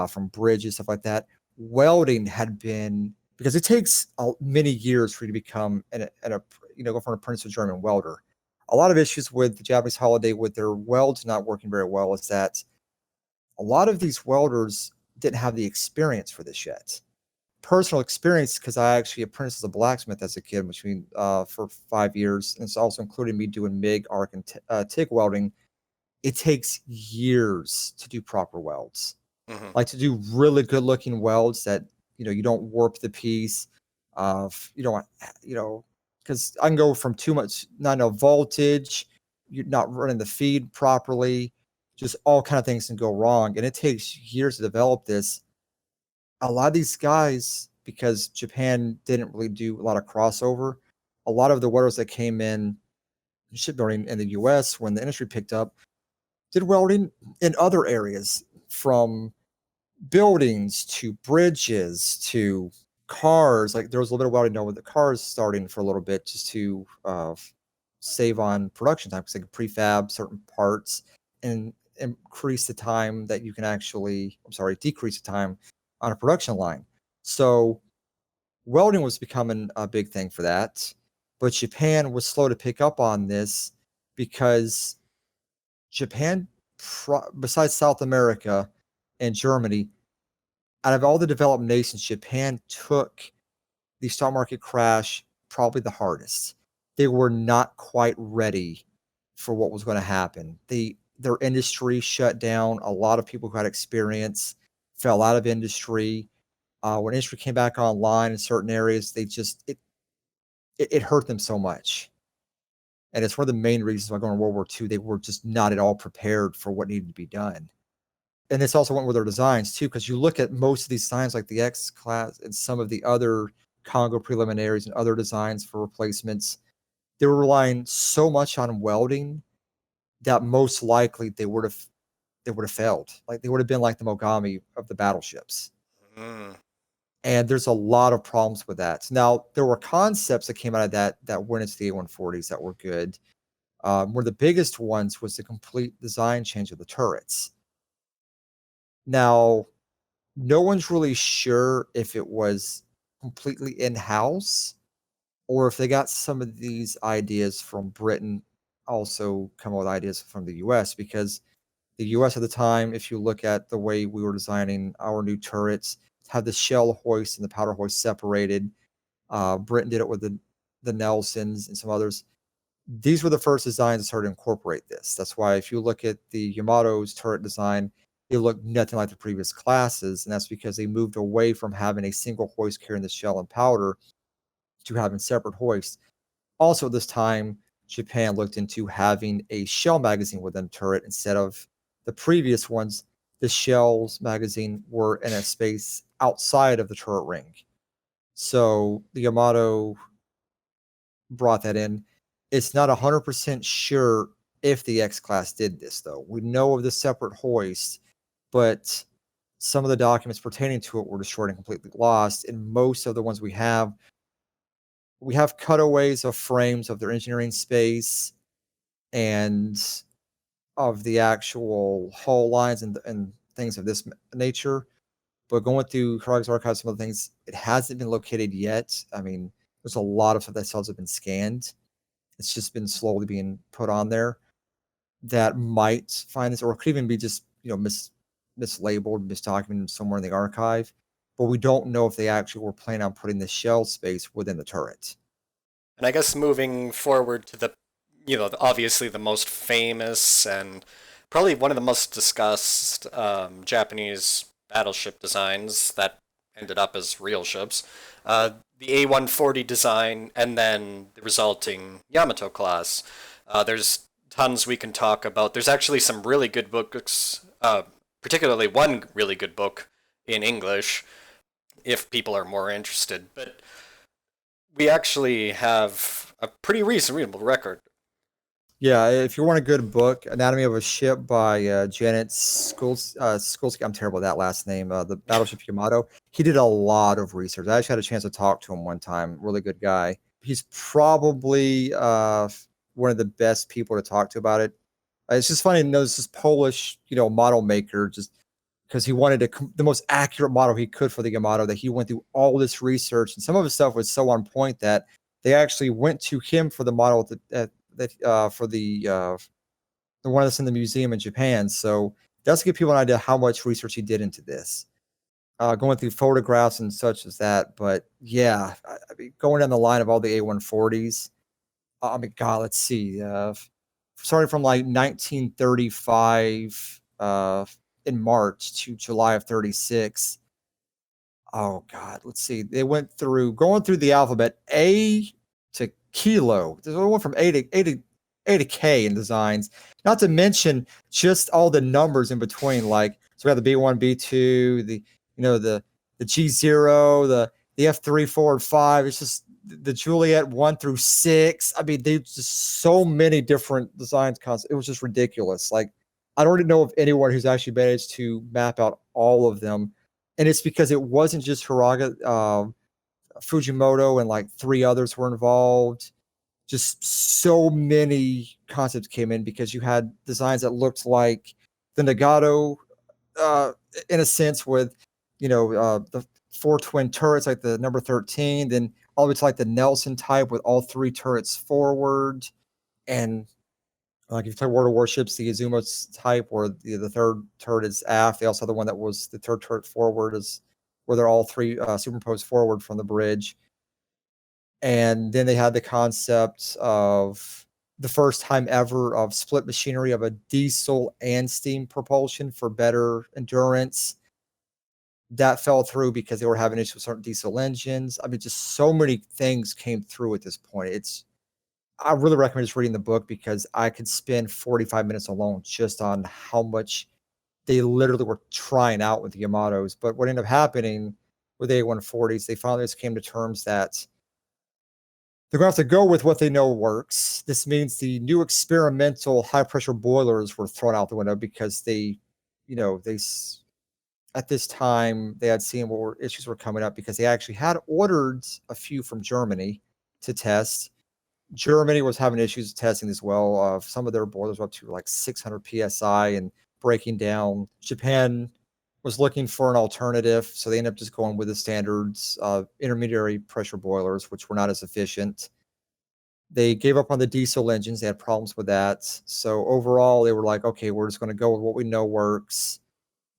from bridges, stuff like that. Welding had been, because it takes many years for you to become go from an apprentice to German welder. A lot of issues with the Japanese holiday with their welds not working very well is that a lot of these welders didn't have the experience for this yet. Personal experience, because I actually apprenticed as a blacksmith as a kid for 5 years, and it's also including me doing MIG, arc, and TIG welding. It takes years to do proper welds. Mm-hmm. Like to do really good looking welds that you don't warp the piece because I can go from too much not enough voltage, you're not running the feed properly, just all kind of things can go wrong, and it takes years to develop this. A lot of these guys, because Japan didn't really do a lot of crossover, a lot of the welders that came in shipbuilding in the US when the industry picked up did welding in other areas, from buildings to bridges to cars. Like there was a little bit of welding done with the cars starting for a little bit just to save on production time, because they could prefab certain parts and decrease the time on a production line. So welding was becoming a big thing for that, but Japan was slow to pick up on this because Japan, besides South America and Germany, out of all the developed nations, Japan took the stock market crash probably the hardest. They were not quite ready for what was going to happen. Their industry shut down. A lot of people who had experience fell out of industry. When industry came back online in certain areas, it hurt them so much. And it's one of the main reasons why going to World War II, they were just not at all prepared for what needed to be done. And this also went with their designs too, because you look at most of these designs like the X class and some of the other Kongo preliminaries and other designs for replacements, they were relying so much on welding that most likely they would have failed. Like they would have been like the Mogami of the battleships. Mm. And there's a lot of problems with that. Now, there were concepts that came out of that went into the A140s that were good. One of the biggest ones was the complete design change of the turrets. Now, no one's really sure if it was completely in-house or if they got some of these ideas from Britain, also come up with ideas from the US, because the US at the time, if you look at the way we were designing our new turrets, had the shell hoist and the powder hoist separated. Britain did it with the Nelsons and some others. These were the first designs that started to incorporate this. That's why if you look at the Yamato's turret design, it looked nothing like the previous classes, and that's because they moved away from having a single hoist carrying the shell and powder to having separate hoists. Also, at this time, Japan looked into having a shell magazine within the turret instead of the previous ones. The shells magazine were in a space outside of the turret ring. So the Yamato brought that in. It's not 100% sure if the X class did this, though. We know of the separate hoist, but some of the documents pertaining to it were destroyed and completely lost. And most of the ones we have cutaways of frames of their engineering space and of the actual hull lines and things of this nature. But going through Harag's archives, some of the things, it hasn't been located yet. I mean, there's a lot of stuff that still hasn't been scanned. It's just been slowly being put on there that might find this, or it could even be just, mislabeled, misdocumented somewhere in the archive. But we don't know if they actually were planning on putting the shell space within the turret. And I guess moving forward to obviously the most famous and probably one of the most discussed Japanese battleship designs that ended up as real ships, the A140 design, and then the resulting Yamato Class. There's tons we can talk about. There's actually some really good books, particularly one really good book in English, if people are more interested. But we actually have a pretty reasonable record. Yeah, if you want a good book, Anatomy of a Ship by Janusz Skulski. I'm terrible at that last name. The Battleship Yamato. He did a lot of research. I actually had a chance to talk to him one time. Really good guy. He's probably one of the best people to talk to about it. It's just funny to know this Polish, model maker just because he wanted the most accurate model he could for the Yamato, that he went through all this research, and some of his stuff was so on point that they actually went to him for the model for the one that's in the museum in Japan. So that's to give people an idea how much research he did into this, going through photographs and such as that. But yeah, I mean, going down the line of all the A140s, I mean, God, let's see, starting from like 1935 in March to July of 36. Oh God, let's see. They went through going through the alphabet A to kilo. There's one from A to K in designs. Not to mention just all the numbers in between. Like, so we have the B1, B2, the the G0, the F3, 4, and 5. It's just the Juliet 1 through 6. I mean, there's just so many different designs. It was just ridiculous. Like, I don't know of anyone who's actually managed to map out all of them, and it's because it wasn't just Hiraga. Fujimoto and like 3 others were involved. Just so many concepts came in because you had designs that looked like the Nagato, in a sense, with the 4 twin turrets, like the number 13, then all the way to like the Nelson type with all 3 turrets forward, and like if you play World of Warships, the Azumazi type, where the 3rd turret is aft. They also have the one that was the 3rd turret forward, is where they're all 3 superimposed forward from the bridge. And then they had the concept of the first time ever of split machinery of a diesel and steam propulsion for better endurance. That fell through because they were having issues with certain diesel engines. I mean, just so many things came through at this point. I really recommend just reading the book because I could spend 45 minutes alone just on how much they literally were trying out with the Yamatos. But what ended up happening with the A140s, they finally just came to terms that they're going to have to go with what they know works. This means the new experimental high pressure boilers were thrown out the window because they at this time they had seen what issues were coming up, because they actually had ordered a few from Germany to test. Germany was having issues testing as well. Some of their boilers were up to like 600 psi and breaking down. Japan was looking for an alternative, so they ended up just going with the standards intermediary pressure boilers, which were not as efficient. They gave up on the diesel engines. They had problems with that. So overall, they were like, okay, we're just going to go with what we know works.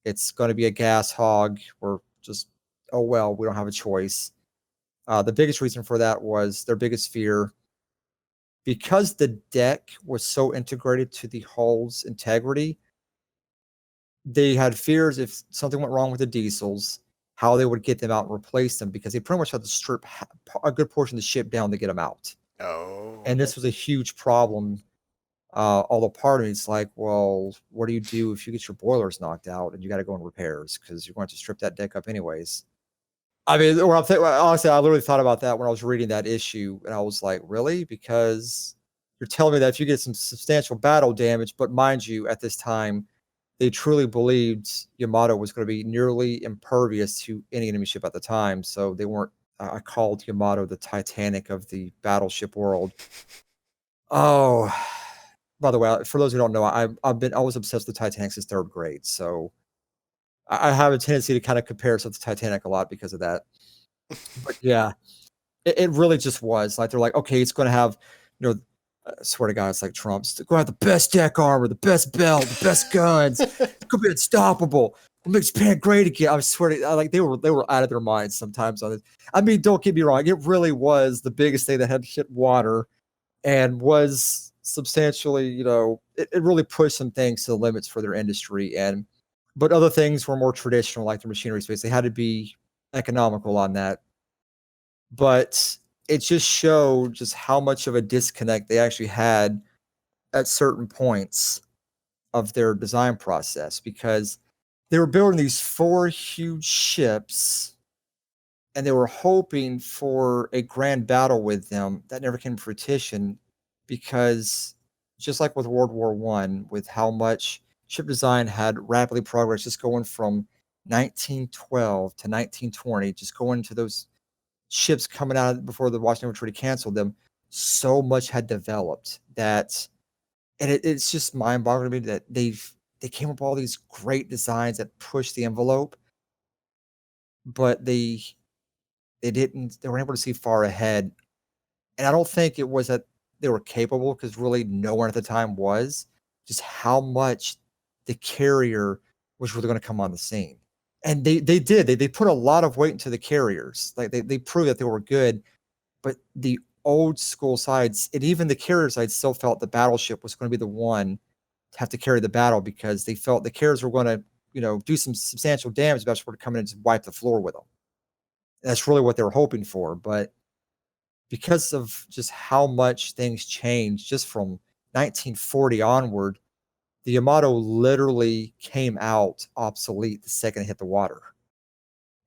It's going to be a gas hog. We're just, oh, well, we don't have a choice. The biggest reason for that was their biggest fear, because the deck was so integrated to the hull's integrity. They had fears if something went wrong with the diesels, how they would get them out and replace them, because they pretty much had to strip a good portion of the ship down to get them out. Oh. And this was a huge problem. Although part of me, it's like, well, what do you do if you get your boilers knocked out and you got to go in repairs because you're going to strip that deck up anyways? I mean, honestly, I literally thought about that when I was reading that issue, and I was like, really? Because you're telling me that if you get some substantial battle damage, but mind you, at this time, they truly believed Yamato was going to be nearly impervious to any enemy ship at the time, so they weren't. I called Yamato the Titanic of the battleship world. Oh, by the way, for those who don't know, I was obsessed with Titanic since 3rd grade, so I have a tendency to kind of compare it to the Titanic a lot because of that. But yeah, it really just was like, they're like, okay, it's going to have, I swear to God, it's like Trump's going to have the best deck armor, the best belt, the best guns. It's going to be unstoppable. It makes Japan great again. I swear to, like, they were out of their minds sometimes on it. I mean, don't get me wrong, it really was the biggest thing that had hit water, and was substantially, it really pushed some things to the limits for their industry. But other things were more traditional, like the machinery space. They had to be economical on that. But it just showed just how much of a disconnect they actually had at certain points of their design process, because they were building these 4 huge ships and they were hoping for a grand battle with them. That never came to fruition, because just like with World War I, with how much ship design had rapidly progressed, just going from 1912 to 1920, just going to those ships coming out before the Washington Treaty canceled them, so much had developed that, and it's just mind-boggling to me that they've they came up with all these great designs that pushed the envelope, but they weren't able to see far ahead. And I don't think it was that they were capable, because really no one at the time was, just how much the carrier was really going to come on the scene. And they put a lot of weight into the carriers. Like they proved that they were good, but the old school sides, and even the carrier side, still felt the battleship was going to be the one to have to carry the battle, because they felt the carriers were going to, do some substantial damage. Battleships were to come in and just wipe the floor with them. That's really what they were hoping for. But because of just how much things changed just from 1940 onward, the Yamato literally came out obsolete the second it hit the water.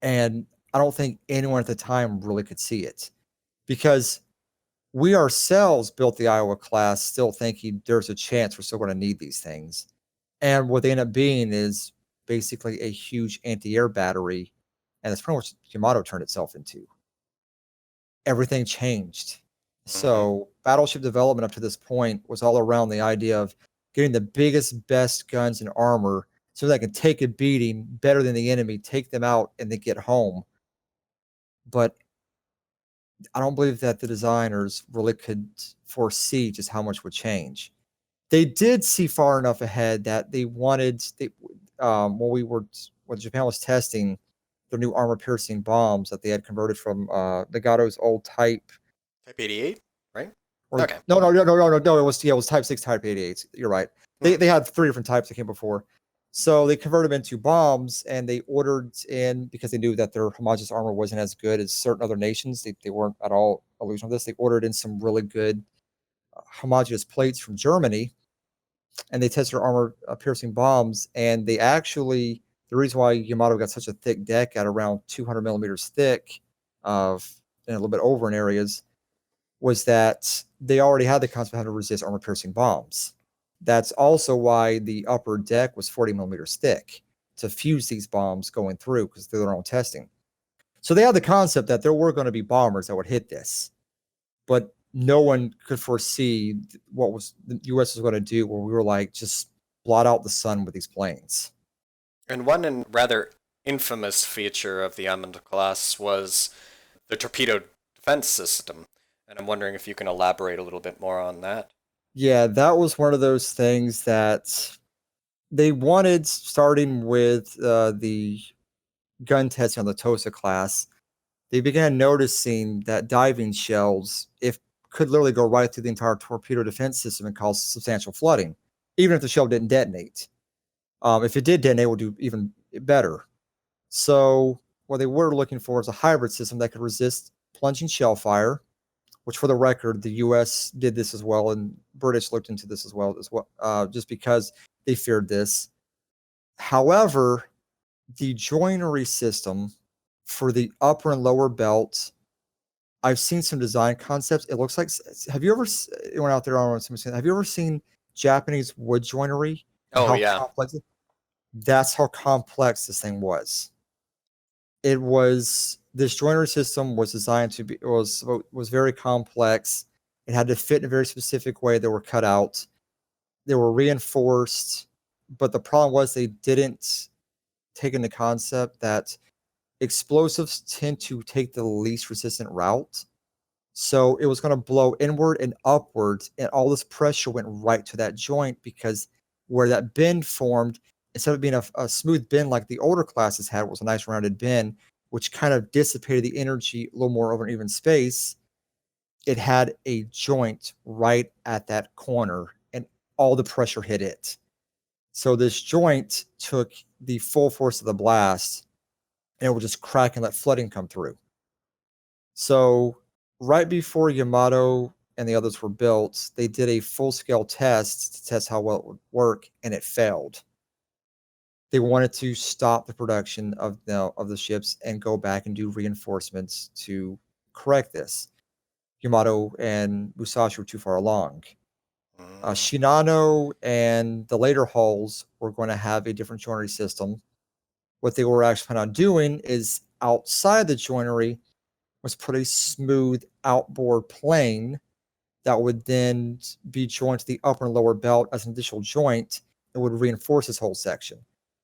And I don't think anyone at the time really could see it, because we ourselves built the Iowa class still thinking there's a chance we're still going to need these things. And what they end up being is basically a huge anti-air battery. And that's pretty much what Yamato turned itself into. Everything changed. So battleship development up to this point was all around the idea of getting the biggest, best guns and armor so that can take a beating better than the enemy, take them out, and then get home. But I don't believe that the designers really could foresee just how much would change. They did see far enough ahead that they wanted, when Japan was testing their new armor-piercing bombs that they had converted from Nagato's old Type. Type 88, right? Or Okay. no, it was Type 6, Type 88s. You're right. They had 3 different types that came before. So they converted them into bombs, and they ordered in, because they knew that their homogeneous armor wasn't as good as certain other nations. They weren't at all illusion of this. They ordered in some really good homogeneous plates from Germany, and they tested their armor piercing bombs. And they actually, the reason why Yamato got such a thick deck at around 200 millimeters thick, and a little bit over in areas, was that they already had the concept of how to resist armor piercing bombs. That's also why the upper deck was 40 millimeters thick, to fuse these bombs going through, because they're their own testing. So they had the concept that there were going to be bombers that would hit this, but no one could foresee what the U.S. was going to do, where we were like, just blot out the sun with these planes. And one rather infamous feature of the Yamato class was the torpedo defense system. And I'm wondering if you can elaborate a little bit more on that. Yeah, that was one of those things that they wanted, starting with the gun testing on the Tosa class. They began noticing that diving shells, if could literally go right through the entire torpedo defense system and cause substantial flooding, even if the shell didn't detonate. If it did detonate, it would do even better. So what they were looking for is a hybrid system that could resist plunging shell fire, which, for the record, the U.S. did this as well, and British looked into this as well, just because they feared this. However, the joinery system for the upper and lower belt, I've seen some design concepts. It looks like, have you ever, anyone out there, have you ever seen Japanese wood joinery? And Oh, how yeah. complex that's how complex this thing was. This joinery system was designed to be, was very complex. It had to fit in a very specific way. They were cut out. They were reinforced. But the problem was they didn't take into concept that explosives tend to take the least resistant route. So it was going to blow inward and upwards, and all this pressure went right to that joint, because where that bend formed, instead of being a smooth bend like the older classes had, was a nice rounded bend, which kind of dissipated the energy a little more over an even space. It had a joint right at that corner, and all the pressure hit it. So this joint took the full force of the blast, and it would just crack and let flooding come through. So right before Yamato and the others were built, they did a full-scale test to test how well it would work, and it failed. They wanted to stop the production of the ships and go back and do reinforcements to correct this. Yamato and Musashi were too far along. Shinano and the later hulls were going to have a different joinery system. What they were actually planning on doing is, outside the joinery, was put a smooth outboard plane that would then be joined to the upper and lower belt as an additional joint, it would reinforce this whole section.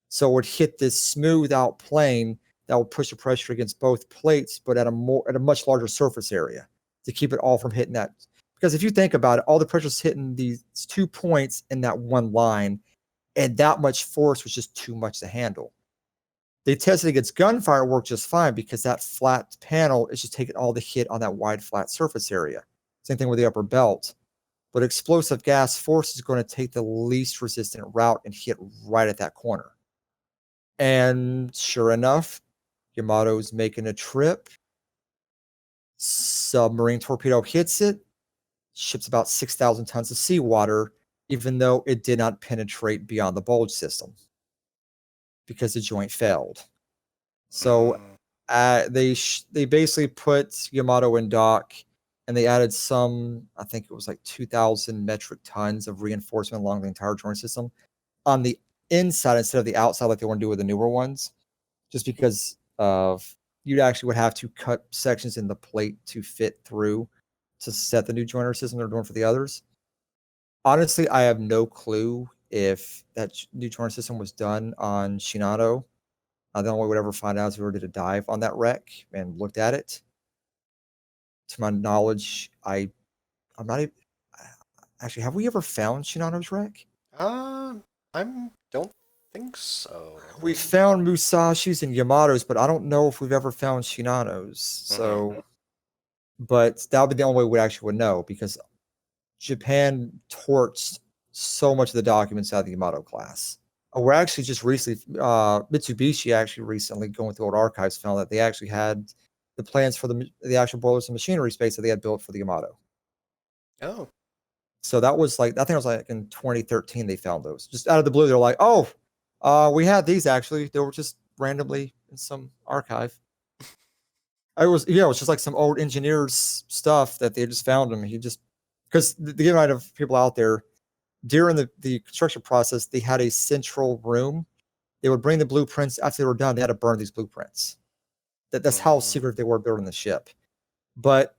So it would hit this smooth out plane that would push the pressure against both plates, but at a much larger surface area to keep it all from hitting that. Because if you think about it, all the pressure's hitting these 2 points in that one line, and that much force was just too much to handle. They tested against gunfire, worked just fine because that flat panel is just taking all the hit on that wide flat surface area. Same thing with the upper belt. But explosive gas force is going to take the least resistant route and hit right at that corner. And sure enough, Yamato's making a trip. Submarine torpedo hits it, ships about 6,000 tons of seawater, even though it did not penetrate beyond the bulge system because the joint failed. So they basically put Yamato in dock, and they added some, I think it was like 2,000 metric tons of reinforcement along the entire joint system on the inside instead of the outside like they want to do with the newer ones, just because of you actually would have to cut sections in the plate to fit through to set the new joiner system they're doing for the others. Honestly, I have no clue if that new joiner system was done on Shinano. The only way we'd ever find out is if we were did a dive on that wreck and looked at it. To my knowledge, I'm not even. Actually, have we ever found Shinano's wreck? I don't think so. We found Musashi's and Yamato's, but I don't know if we've ever found Shinano's. So, but that would be the only way we actually would know because Japan torched so much of the documents out of the Yamato class. We're actually just recently, Mitsubishi actually recently going through old archives found that they actually had the plans for the actual boilers and machinery space that they had built for the Yamato. Oh. So that was like, I think it was like in 2013 they found those. Just out of the blue, they're like, oh, we had these actually. They were just randomly in some archive. It was just like some old engineers stuff that they just found them. Because the amount of people out there, during the construction process, they had a central room. They would bring the blueprints. After they were done, they had to burn these blueprints. That's how secret they were building the ship. But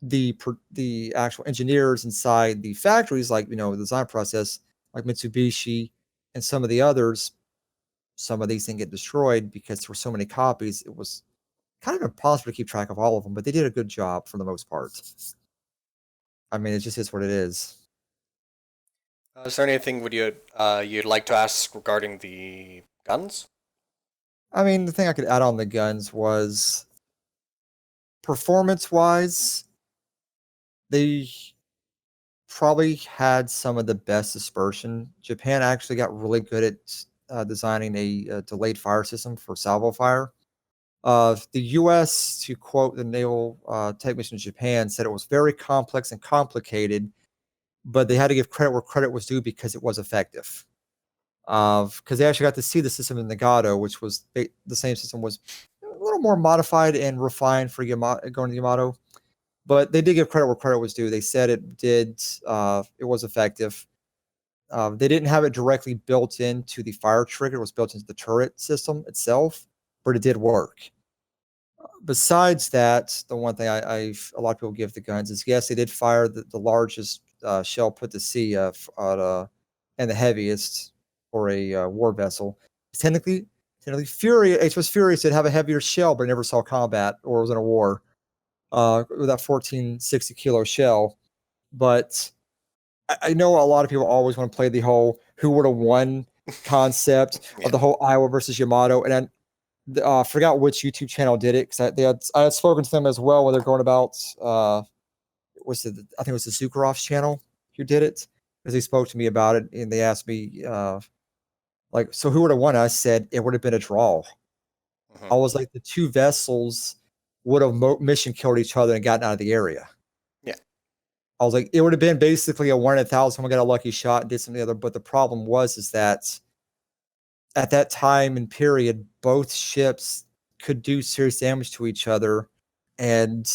the actual engineers inside the factories, like, the design process, like Mitsubishi and some of the others, some of these things get destroyed because there were so many copies. It was kind of impossible to keep track of all of them, but they did a good job for the most part. I mean, it just is what it is. Is there anything you'd like to ask regarding the guns? I mean, the thing I could add on the guns was performance-wise, they probably had some of the best dispersion. Japan actually got really good at designing a delayed fire system for salvo fire. The U.S., to quote the naval technician in Japan, said it was very complex and complicated, but they had to give credit where credit was due because it was effective. Because they actually got to see the system in Nagato, which was the same system, was a little more modified and refined for going to Yamato. But they did give credit where credit was due. They said it was effective. They didn't have it directly built into the fire trigger. It was built into the turret system itself, but it did work. Besides that, the one thing a lot of people give the guns is, yes, they did fire the largest shell put to sea and the heaviest for a war vessel. Technically, HMS Furious did have a heavier shell, but never saw combat or was in a war with that 1460 kilo shell. But I know a lot of people always want to play the whole who would have won concept of the whole Iowa versus Yamato, and I forgot which YouTube channel did it because I had spoken to them as well when they're going about. I think it was the Zukaroff's channel who did it, because they spoke to me about it and they asked me so who would have won? I said it would have been a draw. I was like, the two vessels would have mission killed each other and gotten out of the area. Yeah. I was like, it would have been basically a 1 in 1,000. Someone got a lucky shot and did something other. But the problem is that at that time and period, both ships could do serious damage to each other. And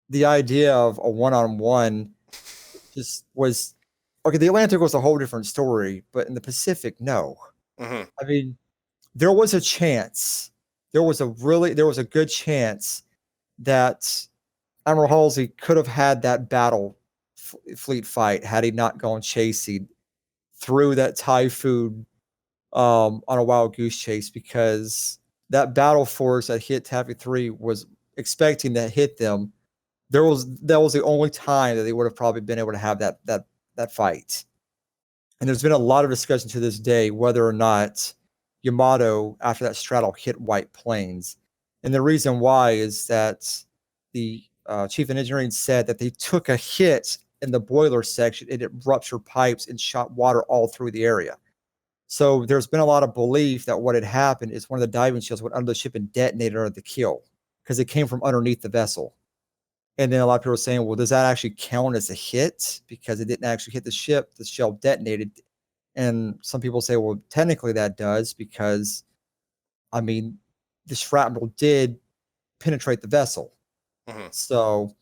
the idea of a one-on-one just was, okay, the Atlantic was a whole different story, but in the Pacific, no. I mean, there was a chance. There was a good chance that Admiral Halsey could have had that battle fleet fight had he not gone chasing through that typhoon on a wild goose chase, because that battle force that hit Taffy 3 was expecting to hit them. That was the only time that they would have probably been able to have that fight. And there's been a lot of discussion to this day whether or not Yamato, after that straddle, hit White Plains. And the reason why is that the chief of engineering said that they took a hit in the boiler section and it ruptured pipes and shot water all through the area. So there's been a lot of belief that what had happened is one of the diving shells went under the ship and detonated under the keel because it came from underneath the vessel. And then a lot of people are saying, well, does that actually count as a hit? Because it didn't actually hit the ship, the shell detonated. And some people say, well, technically that does, because, I mean, the shrapnel did penetrate the vessel. Mhm. So,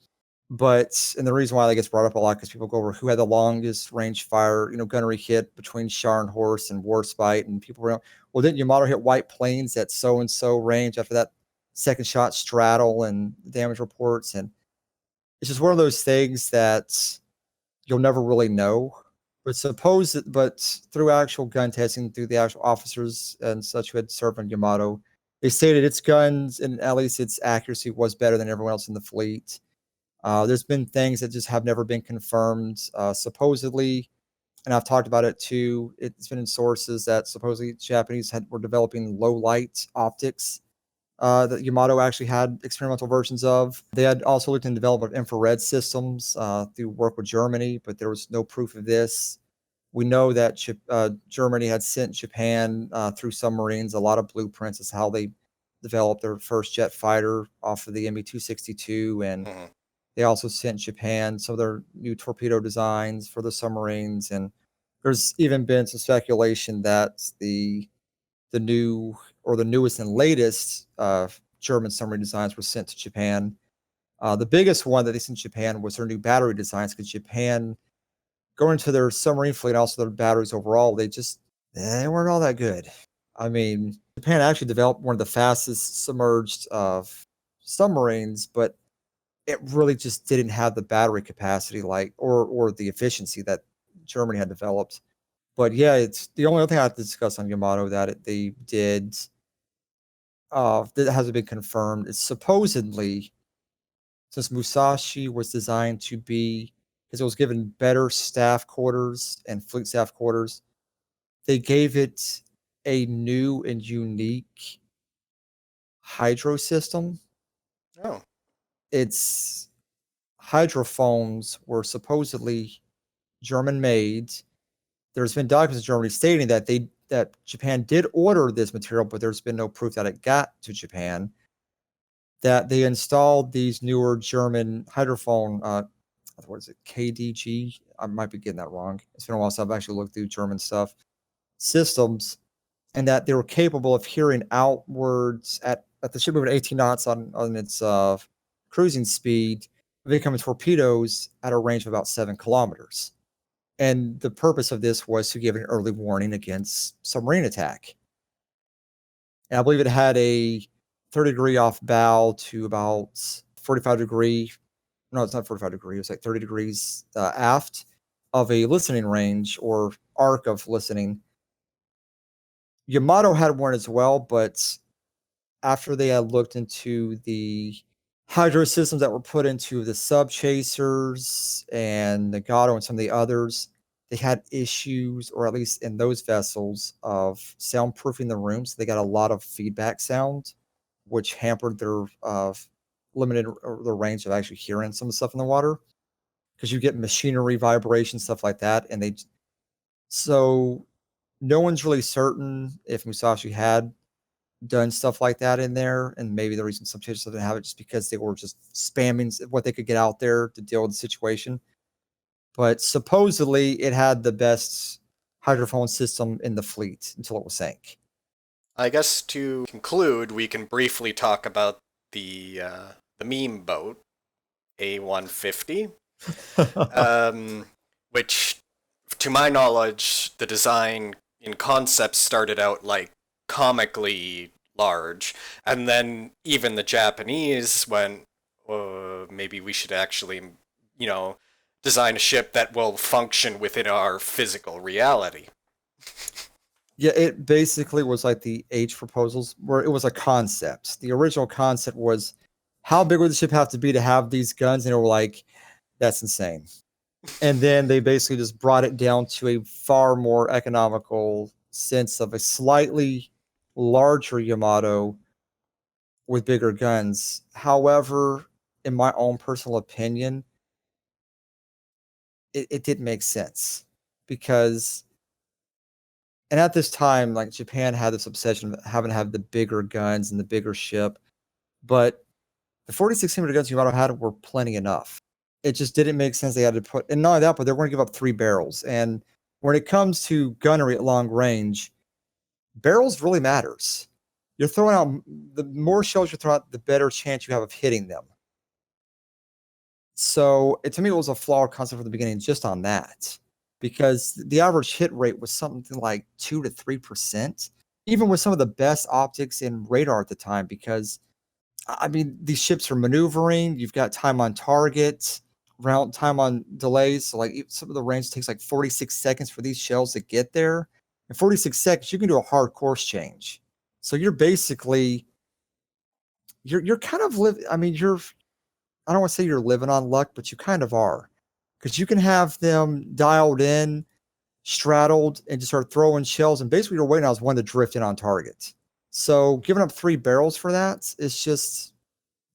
and the reason why that gets brought up a lot, because people go over who had the longest range fire, gunnery hit between Scharnhorst and Warspite, and people were, well, didn't Yamato hit White Plains at so-and-so range after that second shot straddle and damage reports? And it's just one of those things that you'll never really know. But through actual gun testing, through the actual officers and such who had served on Yamato, they stated its guns and at least its accuracy was better than everyone else in the fleet. There's been things that just have never been confirmed. Supposedly, and I've talked about it too, it's been in sources that supposedly Japanese were developing low light optics that Yamato actually had experimental versions of. They had also looked into development of infrared systems through work with Germany, but there was no proof of this. We know that Germany had sent Japan through submarines a lot of blueprints as how they developed their first jet fighter off of the ME-262, and Mhm. they also sent Japan some of their new torpedo designs for the submarines. And there's even been some speculation that the new or the newest and latest German submarine designs were sent to Japan. The biggest one that they sent to Japan was their new battery designs, because Japan, going to their submarine fleet and also their batteries overall, they weren't all that good. I mean, Japan actually developed one of the fastest submerged submarines, but it really just didn't have the battery capacity or the efficiency that Germany had developed. But yeah, it's the only other thing I have to discuss on Yamato that they did that hasn't been confirmed. It's supposedly, since Musashi was designed to be, because it was given better staff quarters and fleet staff quarters, they gave it a new and unique hydro system. Oh. Its hydrophones were supposedly German made. There's been documents in Germany stating that Japan did order this material, but there's been no proof that it got to Japan. That they installed these newer German hydrophone, what is it, KDG? I might be getting that wrong. It's been a while since I've actually looked through German stuff, systems, and that they were capable of hearing outwards at the ship moving 18 knots on its cruising speed, becoming torpedoes at a range of about 7 kilometers. And the purpose of this was to give an early warning against submarine attack. And I believe it had a 30-degree off bow to about 45-degree. No, it's not 45 degrees. It's like 30 degrees aft of a listening range or arc of listening. Yamato had one as well, but after they had looked into the hydro systems that were put into the sub chasers and Nagato and some of the others, they had issues, or at least in those vessels, of soundproofing the rooms. They got a lot of feedback sound, which hampered their limited the range of actually hearing some of the stuff in the water, because you get machinery vibration, stuff like that. So no one's really certain if Musashi had done stuff like that in there, and maybe the reason some chasers didn't have it just because they were just spamming what they could get out there to deal with the situation. But supposedly it had the best hydrophone system in the fleet until it was sank. I guess to conclude, we can briefly talk about the meme boat, A150, um, which, to my knowledge, the design in concept started out like comically large, and then even the Japanese went, maybe we should actually, you know, design a ship that will function within our physical reality. Yeah, it basically was like the H proposals, where it was a concept. The original concept was, how big would the ship have to be to have these guns? And they were like, that's insane. And then they basically just brought it down to a far more economical sense of a slightly larger Yamato with bigger guns. However, in my own personal opinion, it didn't make sense because, and at this time, like Japan had this obsession of having to have the bigger guns and the bigger ship, but the 46 guns Yamato had were plenty enough. It just didn't make sense. They had to put, and not only that, but they were going to give up 3 barrels. And when it comes to gunnery at long range, barrels really matters. You're throwing out, the more shells you throw out, the better chance you have of hitting them. So to me, it was a flawed concept from the beginning, just on that, because the average hit rate was something like 2 to 3%, even with some of the best optics in radar at the time. Because I mean, these ships are maneuvering. You've got time on target, round time on delays. So like some of the range takes like 46 seconds for these shells to get there. In 46 seconds, you can do a hard course change. So you're basically, you're kind of I mean, I don't want to say you're living on luck, but you kind of are, because you can have them dialed in, straddled, and just start throwing shells. And basically, you're waiting on one to drift in on target. So giving up 3 barrels for that is just,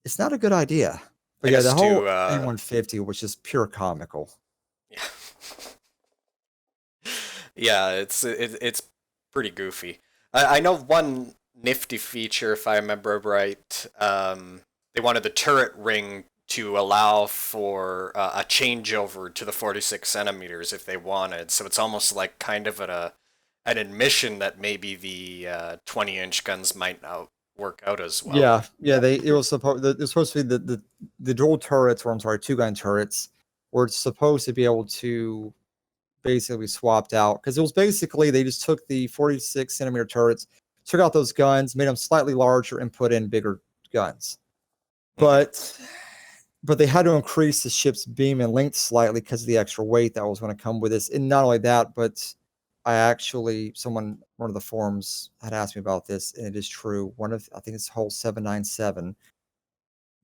it's not a good idea. But I yeah, the guess whole to A150 was just pure comical. yeah. Yeah, it's pretty goofy. I know one nifty feature, if I remember right. They wanted the turret ring to allow for a changeover to the 46 centimeters if they wanted. So it's almost like kind of an admission that maybe the 20-inch guns might not work out as well. Yeah. It was supposed to be the dual turrets, or I'm sorry, 2-gun turrets, were supposed to be able to basically swapped out, because it was basically they just took the 46 centimeter turrets, took out those guns, made them slightly larger, and put in bigger guns. But they had to increase the ship's beam and length slightly because of the extra weight that was going to come with this. And not only that, but one of the forums had asked me about this, and it is true. I think it's Hull 797.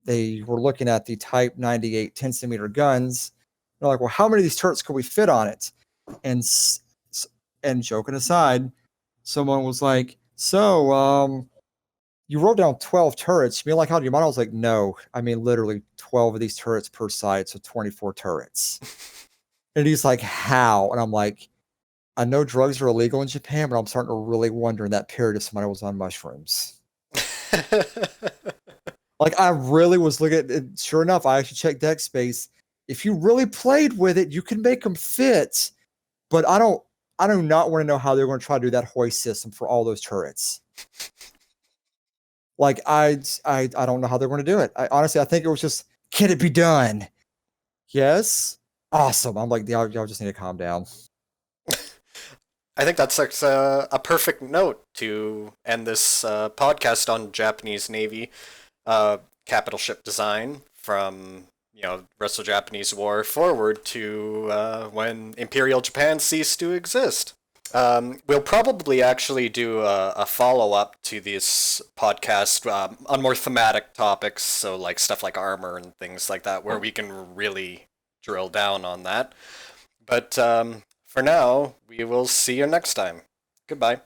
They were looking at the Type 98 10 centimeter guns. They're like, well, how many of these turrets could we fit on it? And joking aside, someone was like, so you wrote down 12 turrets. You mean like how do you mind? I was like, no, I mean literally 12 of these turrets per side, so 24 turrets. And he's like, how? And I'm like, I know drugs are illegal in Japan, but I'm starting to really wonder in that period if somebody was on mushrooms. Like, I really was looking at it. Sure enough, I actually checked deck space. If you really played with it, you can make them fit. But I do not want to know how they're going to try to do that hoist system for all those turrets. Like, I don't know how they're going to do it. Honestly, I think it was just, can it be done? Yes. Awesome. I'm like, y'all just need to calm down. I think that's like a perfect note to end this podcast on Japanese Navy capital ship design from Russo-Japanese War forward to when Imperial Japan ceased to exist. We'll probably actually do a follow-up to this podcast on more thematic topics, so like stuff like armor and things like that, where we can really drill down on that. But for now, we will see you next time. Goodbye.